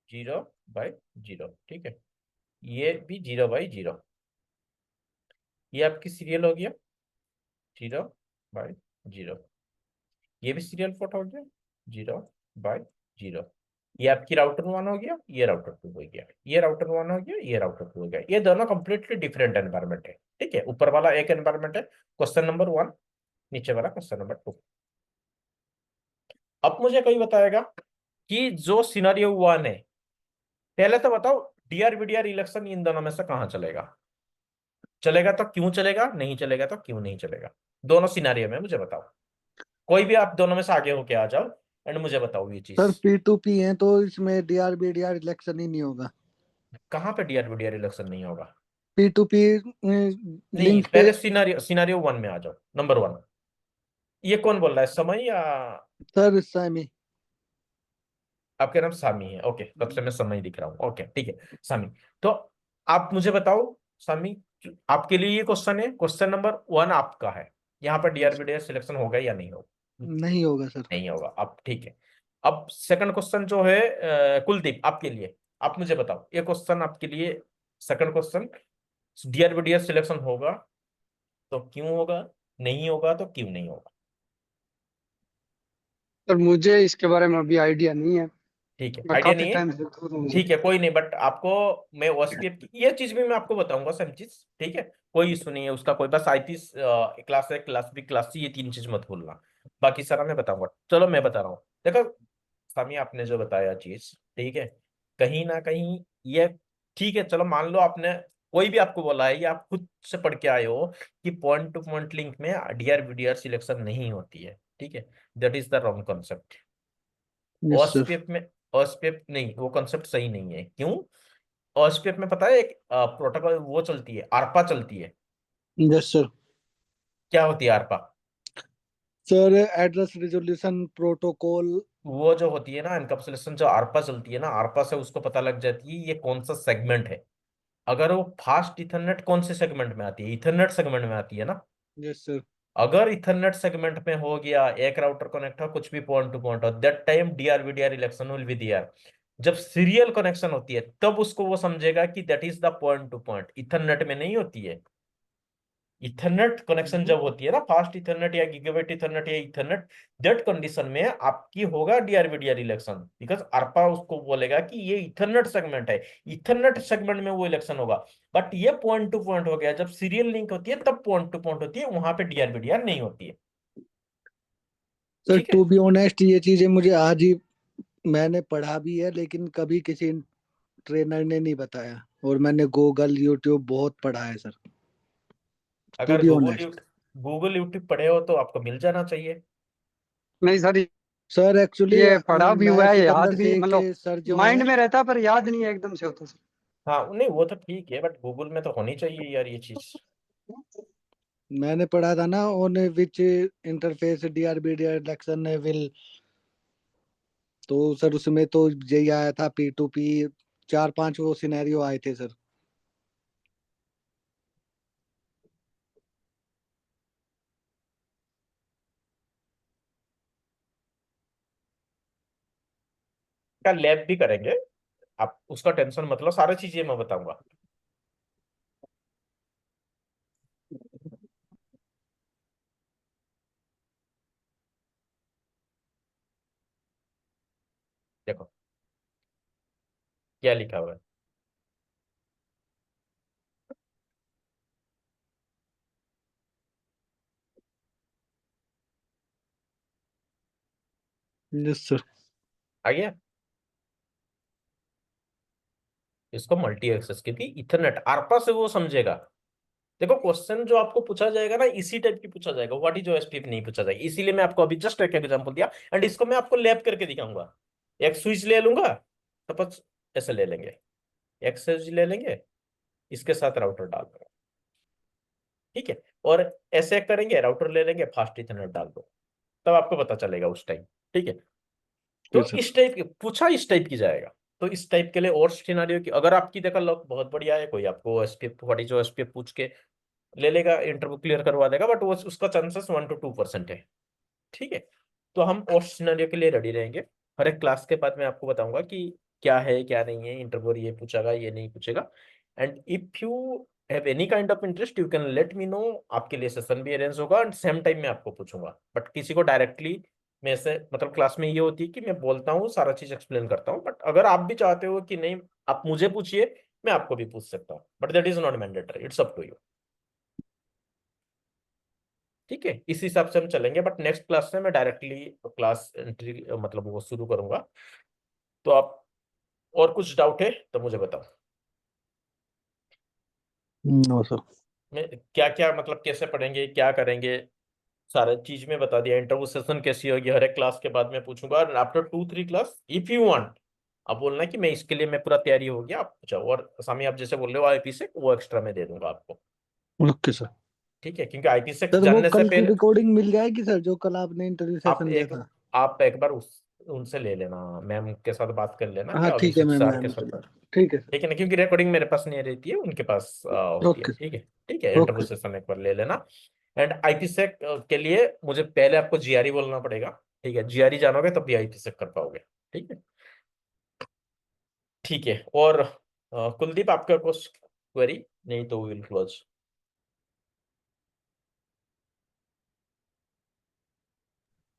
Speaker 1: 0/0, ठीक है। ये भी 0/0, ये आपकी सीरियल हो गया 0/0, ये भी सीरियल पोर्ट हो गया 0/0। ये आपकी राउटर 1 हो गया, ये राउटर 2 हो गया, ये राउटर 1 हो गया, ये राउटर 2 हो गया। ये दोनों कंप्लीटली डिफरेंट एनवायरनमेंट है, ठीक है। ऊपर वाला एक एनवायरनमेंट है क्वेश्चन नंबर 1, नीचे वाला क्वेश्चन नंबर 2। अब मुझे कोई बताएगा कि जो सिनेरियो 1 है, पहले तो बताओ डीआर-वीडीआर इलेक्शन इन दोनों में से कहां चलेगा? चलेगा तो क्यों चलेगा, नहीं चलेगा तो क्यों नहीं चलेगा? दोनों सिनेरियो में मुझे बताओ, कोई भी आप दोनों में से आगे होके आ जाओ एंड मुझे बताओ ये चीज।
Speaker 3: सर P2P है तो इसमें DRBDR इलेक्शन ही नहीं होगा।
Speaker 1: कहां पे डीआर-वीडीआर इलेक्शन नहीं होगा?
Speaker 3: P2P
Speaker 1: नहीं,
Speaker 3: लिंक पे
Speaker 1: पहले सिनेरियो 1 में आ जाओ, नंबर 1। ये कौन बोल रहा है, समय या
Speaker 3: सर सामी।
Speaker 1: आपके नाम सामी है? ओके, तब से मैं समय दिख रहा हूँ। ओके, ठीक है सामी। तो आप मुझे बताओ सामी, आपके लिए ये क्वेश्चन है, क्वेश्चन नंबर 1 आपका है, यहाँ पर डीआर-वीडीआर सिलेक्शन होगा या नहीं होगा?
Speaker 3: नहीं होगा सर।
Speaker 1: नहीं होगा। अब ठीक है, अब सेकंड क्वेश्चन जो है कुलदीप आपके लिए, आप मुझे बताओ ये क्वेश्चन आपके लिए, सेकंड क्वेश्चन, डीआर-वीडीआर सिलेक्शन होगा तो क्यों होगा, नहीं होगा तो क्यों नहीं होगा?
Speaker 2: पर मुझे इसके बारे में अभी आइडिया नहीं है,
Speaker 1: ठीक है,
Speaker 2: मैं
Speaker 1: आइडिया
Speaker 2: काफी
Speaker 1: नहीं है,
Speaker 2: टाइम से दूर हूँ।
Speaker 1: ठीक है कोई नहीं, बट आपको मैं ओएसपीएफ की ये चीज भी मैं आपको बताऊंगा, सेम चीज, ठीक है। कोई इशू नहीं है उसका, कोई बस आईपीएस क्लास है, क्लास बी, क्लास सी, ये 3 चीज मत भूलना, बाकी सारा मैं बताऊंगा। चलो मैं बता रहा हूँ, देखो सामी आपने जो बताया चीज, ठीक है, कहीं ना कहीं ये ठीक है। चलो मान लो आपने, कोई भी आपको बोला है, ये आप खुद से पढ़ के आए हो कि पॉइंट टू पॉइंट लिंक में डीआर-वीडीआर सिलेक्शन नहीं होती है, ठीक है, that is the wrong concept.
Speaker 3: Yes sir.
Speaker 1: OSPF में, ओएसपीएफ नहीं, वो कॉन्सेप्ट सही नहीं है। क्यों? ओएसपीएफ में पता है एक प्रोटोकॉल वो चलती है, आरपा चलती है।
Speaker 3: Yes sir.
Speaker 1: क्या होती है आरपा?
Speaker 3: Sir address resolution protocol.
Speaker 1: वो जो होती है ना एनकैप्सुलेशन, जो आरपा चलती है ना, आरपा से उसको पता लग जाती है ये कौन सा सेगमेंट है। अगर वो फास्ट इथरनेट कौन से सेगमेंट में आती है, इथरनेट सेगमेंट में आती है ना।
Speaker 3: Yes sir.
Speaker 1: अगर इथरनेट सेगमेंट में हो गया, एक राउटर कनेक्ट हो, कुछ भी पॉइंट टू पॉइंट हो, that time DR BDR election will be there. जब सीरियल कनेक्शन होती है तब उसको वो समझेगा कि that is the point to point, ethernet में नहीं होती है। इथरनेट कनेक्शन जब होती है ना, फास्ट इथरनेट या गीगाबाइट इथरनेट या इथरनेट, दैट कंडीशन में आपकी होगा डीआर-वीडीआर इलेक्शन, बिकॉज आरपा उसको बोलेगा कि ये इथरनेट सेगमेंट है, इथरनेट सेगमेंट में वो इलेक्शन होगा। बट ये पॉइंट टू पॉइंट हो गया, जब सीरियल लिंक होती है तब पॉइंट टू पॉइंट होती है, वहां पे डीआर-वीडीआर नहीं होती है,
Speaker 3: सर
Speaker 1: ठीक है।
Speaker 3: टू बी ऑनेस्ट ये चीजें मुझे आज ही मैंने पढ़ा भी है, लेकिन कभी किसी ट्रेनर ने नहीं बताया, और मैंने गूगल यूट्यूब बहुत पढ़ा है सर, टू
Speaker 1: अगर
Speaker 3: be
Speaker 1: Google
Speaker 3: honest.
Speaker 1: Google YouTube पढ़े हो तो आपको मिल जाना चाहिए।
Speaker 2: नहीं सर,
Speaker 3: सर एक्चुअली
Speaker 2: ये पढ़ा भी
Speaker 3: मैं
Speaker 2: हुआ है, याद
Speaker 3: सिकंदर
Speaker 2: भी
Speaker 3: शेख
Speaker 2: मतलब
Speaker 3: के सर जो
Speaker 2: माइंड
Speaker 3: हैं,
Speaker 2: में रहता, पर याद नहीं है एकदम से होता सर।
Speaker 1: हाँ नहीं वो तो ठीक है, बट गूगल में तो होनी चाहिए यार ये चीज।
Speaker 3: मैंने पढ़ा था ना on which interface DRBDR election will, तो सर उसमें तो यही आया था P2P, 4-5 वो सिनेरियो आए थे सर।
Speaker 1: का लैब भी करेंगे, आप उसका टेंशन मतलब, सारी चीजें मैं बताऊंगा। देखो क्या लिखा हुआ है,
Speaker 3: यस सर।
Speaker 1: आ गया। इसको मल्टी एक्सेस, क्योंकि इथरनेट आरपा से वो समझेगा। देखो क्वेश्चन जो आपको पूछा जाएगा ना, इसी टाइप की पूछा जाएगा, व्हाट इज ओएसपीएफ नहीं पूछा जाएगा। इसीलिए मैं आपको अभी जस्ट एक एग्जांपल दिया, एंड इसको मैं आपको लैब करके दिखाऊंगा। एक स्विच ले लूंगा, सपोज ऐसे ले लेंगे, एक स्विच ले लेंगे, इसके साथ राउटर डाल दूंगा, ठीक है, और ऐसे करेंगे, राउटर ले लेंगे, फास्ट इथरनेट डाल दो, तब आपको पता चलेगा उस टाइम, ठीक है। तो
Speaker 3: यस सर।
Speaker 1: इस टाइप की पूछा, इस टाइप की जाएगा। तो इस टाइप के लिए और सिनेरियो की, अगर आपकी देखा लक बहुत बढ़िया है, कोई आपको एसपीएफ व्हाट इज एसपीएफ पूछ के ले लेगा, इंटरव्यू क्लियर करवा देगा, बट वो उसका चांसेस 1 to 2% है, ठीक है। तो हम और सिनेरियो के लिए रेडी रहेंगे। हर एक क्लास के बाद मैं आपको बताऊंगा कि क्या है क्या नहीं है, इंटरव्यूअर ये पूछेगा ये नहीं पूछेगा। And if you have any kind of interest you can let me know, आपके लिए सेशन भी अरेंज होगा एंड सेम टाइम में आपको पूछूंगा। बट किसी को डायरेक्टली मैं से मतलब क्लास में ये होती है कि मैं बोलता हूँ सारा चीज एक्सप्लेन करता हूँ, बट अगर आप भी चाहते हो कि नहीं आप मुझे पूछिए मैं आपको भी पूछ सकता हूँ, but that is not mandatory, it's up to you. ठीक है, इस हिसाब से हम चलेंगे। बट नेक्स्ट क्लास से मैं डायरेक्टली क्लास एंट्री मतलब वो शुरू करूंगा। तो आप और कुछ डाउट है तो मुझे बताओ।
Speaker 3: No sir.
Speaker 1: मैं क्या क्या मतलब कैसे पढ़ेंगे क्या करेंगे सारा चीज में बता दिया। इंटरव्यू सेशन कैसी होगी हर एक क्लास के बाद मैं पूछूंगा। After 2-3 class if you want आप बोलना कि मैं इसके लिए मैं पूरा तैयारी हो गया आप पूछो। और सामी आप जैसे बोल रहे हो आईपी से वो एक्स्ट्रा में दे दूंगा आपको।
Speaker 3: Okay sir.
Speaker 1: ठीक है, क्योंकि आईपी से
Speaker 3: सर वो
Speaker 1: जानने से
Speaker 3: कल की
Speaker 1: पहले
Speaker 3: रिकॉर्डिंग मिल जाएगी सर, जो कल आपने इंटरव्यू सेशन लिया था?
Speaker 1: आप एक बार उनसे ले लेना, मैम के साथ बात कर लेना
Speaker 3: हाँ
Speaker 1: या
Speaker 3: ठीक है,
Speaker 1: अभिषेक
Speaker 3: मैं
Speaker 1: सर के
Speaker 3: मैम से
Speaker 1: साथ।
Speaker 3: बात। ठीक है
Speaker 1: ठीक है ना, क्योंकि रिकॉर्डिंग मेरे पास नहीं रहती है उनके पास होती है।
Speaker 3: ओके
Speaker 1: ठीक है, ठीक है, इंटरव्यू
Speaker 3: ओके
Speaker 1: सेशन एक बार ले लेना। एंड आईपी सेक के लिए मुझे पहले आपको जीआरई बोलना पड़ेगा। ठीक है, जीआरई जानोगे तब भी आईपी सेक कर पाओगे। ठीक है, ठीक है। और कुलदीप आपका कुछ क्वेरी नहीं तो विल क्लोज।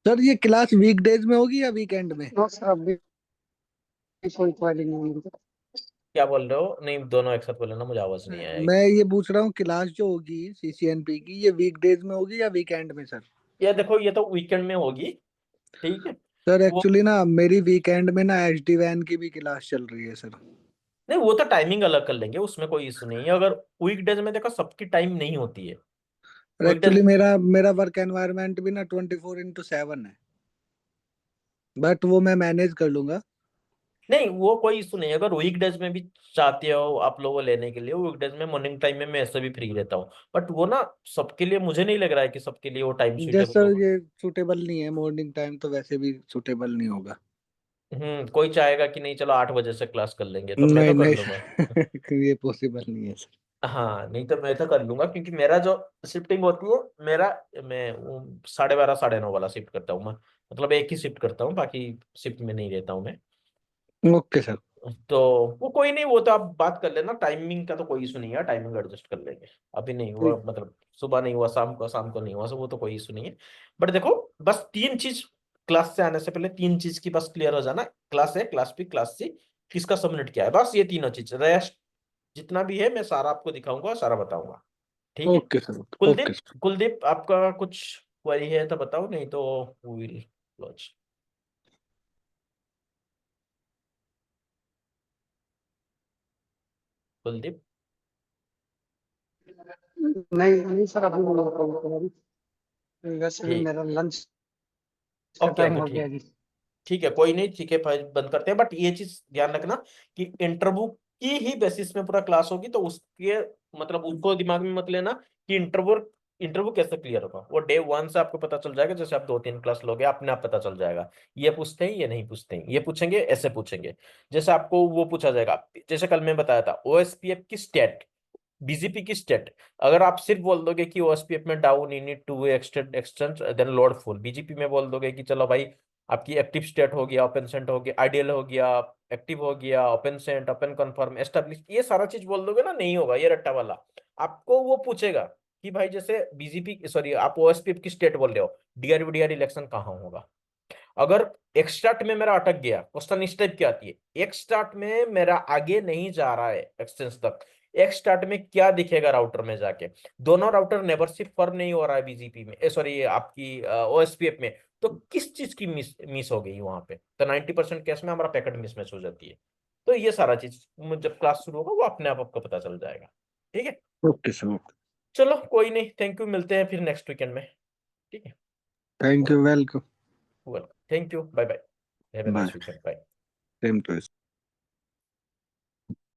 Speaker 3: सर, ये क्लास वीकडेज में होगी या वीकेंड में?
Speaker 2: नो सर, अभी कोई क्वेरी नहीं है।
Speaker 1: क्या बोल रहे हो? नहीं दोनों एक साथ बोले ना, मुझे आवाज नहीं आया।
Speaker 3: मैं ये पूछ रहा हूँ, क्लास जो होगी सीसीएनपी की, ये वीकडेज में होगी या वीकेंड में सर?
Speaker 1: ये देखो ये तो वीकेंड में होगी। ठीक है,
Speaker 3: सर
Speaker 1: वो
Speaker 3: एक्चुअली ना मेरी वीकेंड में ना एचडी वैन की भी क्लास चल रही है सर।
Speaker 1: नहीं वो तो टाइमिंग अलग कर लेंगे, उसमें कोई इशू नहीं है। अगर वीकडेज में देखो सबकी टाइम नहीं होती है।
Speaker 3: और
Speaker 1: वीकडेज
Speaker 3: एक्चुअली मेरा मेरा वर्क एनवायरनमेंट भी ना 24/7 है, बट वो मैं मैनेज कर लूंगा।
Speaker 1: नहीं वो कोई इशू नहीं है। अगर वीकडेज में भी चाहते हो आप लोगों लेने के लिए, वीकडेज में मॉर्निंग टाइम में मैं ऐसे भी फ्री रहता हूँ। बट वो ना सबके लिए मुझे नहीं लग रहा है कि सबके लिए वो टाइम
Speaker 3: जैसे
Speaker 1: सुटेबल
Speaker 3: सर
Speaker 1: होगा।
Speaker 3: ये सूटेबल नहीं है, मॉर्निंग टाइम तो वैसे भी सूटेबल नहीं होगा।
Speaker 1: कोई चाहेगा कि नहीं चलो 8 बजे से क्लास कर लेंगे तो मैं
Speaker 3: नहीं
Speaker 1: तो कर
Speaker 3: नहीं
Speaker 1: लूंगा।
Speaker 3: सर, ये पॉसिबल नहीं है सर।
Speaker 1: हाँ नहीं तो मैं तो कर लूंगा, क्योंकि मेरा जो शिफ्टिंग होती है मेरा मैं 12:30 9:30 वाला शिफ्ट करता हूँ मैं। मतलब एक ही शिफ्ट करता हूँ, बाकी शिफ्ट में नहीं रहता हूँ मैं।
Speaker 3: Okay sir.
Speaker 1: तो वो कोई नहीं, वो तो आप बात कर लेना, टाइमिंग का तो कोई इशू नहीं है, टाइमिंग एडजस्ट कर लेंगे। अभी नहीं हुआ
Speaker 3: ठीक।
Speaker 1: मतलब सुबह नहीं हुआ शाम को नहीं हुआ, वो तो कोई इशू नहीं है। बट देखो बस 3 चीज क्लास से आने से पहले 3 चीज की बस क्लियर हो जाना। Class A, class B, class C, किसका सबमिट क्या है, बस ये तीनों चीज। रेस्ट जितना भी है मैं सारा आपको दिखाऊंगा, सारा बताऊंगा। ठीक है।
Speaker 3: Okay sir. Okay
Speaker 1: Kuldeep,
Speaker 3: sir.
Speaker 1: Kuldeep आपका कुछ क्वेरी है तो बताओ, नहीं तो विल क्लोज। कुलदीप
Speaker 2: नहीं नहीं सर, अभी नहीं क्वेरी। वैसे भी
Speaker 1: ठीक,
Speaker 2: मेरा लंच का
Speaker 1: ओके
Speaker 2: टाइम
Speaker 1: ओके
Speaker 2: हो
Speaker 1: ठीक,
Speaker 2: गया जी।
Speaker 1: ठीक है कोई नहीं। ठीक है भाई बंद करते हैं। बट ये चीज ध्यान रखना कि इंटरव्यू की ही बेसिस में पूरा क्लास होगी, तो उसके मतलब उसको दिमाग में मत लेना कि इंटरव्यू इंटरव्यू कैसे क्लियर होगा। वो डे 1 से आपको पता चल जाएगा। जैसे आप 2-3 क्लास लोगे अपने आप पता चल जाएगा ये पूछते हैं ये नहीं पूछते हैं, ये पूछेंगे ऐसे पूछेंगे। जैसे आपको वो पूछा जाएगा, जैसे कल मैं बताया था ओएसपीएफ की स्टेट, बीजीपी की स्टेट। अगर आप सिर्फ बोल दोगे कि ओएसपीएफ में down init two exstart exstart then load full, BGP में बोल दोगे कि चलो भाई आपकी एक्टिव स्टेट हो गया, ओपन सेंट हो गया, आइडियल हो गया, एक्टिव हो गया, open sent, open confirm, establish, ये सारा चीज बोल दोगे ना, नहीं होगा ये रट्टा वाला। आपको वो पूछेगा कि भाई जैसे बीजीपी सॉरी आप ओएसपीएफ की स्टेट बोल रहे हो, डीआरबीडीआर इलेक्शन कहाँ होगा। अगर एक स्टार्ट में मेरा अटक गया, क्वेश्चन इस टाइप की आती है, एक स्टार्ट में मेरा आगे नहीं जा रहा है एक्सटेंस तक, एक स्टार्ट में क्या दिखेगा राउटर में जाके, दोनों राउटर नेबरशिप फर्म नहीं हो रहा है बीजीपी में, सॉरी आपकी ओएसपीएफ में, तो किस चीज की मिस हो गई वहां पे, तो 90% केस में हमारा पैकेट मिसमैच हो जाती है। तो ये सारा चीज जब क्लास शुरू होगा वो अपने आप आपको पता चल जाएगा। ठीक है,
Speaker 3: ओके सर। ओके।
Speaker 1: चलो कोई नहीं, थैंक यू, मिलते हैं फिर नेक्स्ट वीकेंड में। ठीक है,
Speaker 3: thank you. Welcome.
Speaker 1: Welcome, thank you, bye bye, have a
Speaker 3: bye.
Speaker 1: Nice weekend, bye.
Speaker 3: Same to you.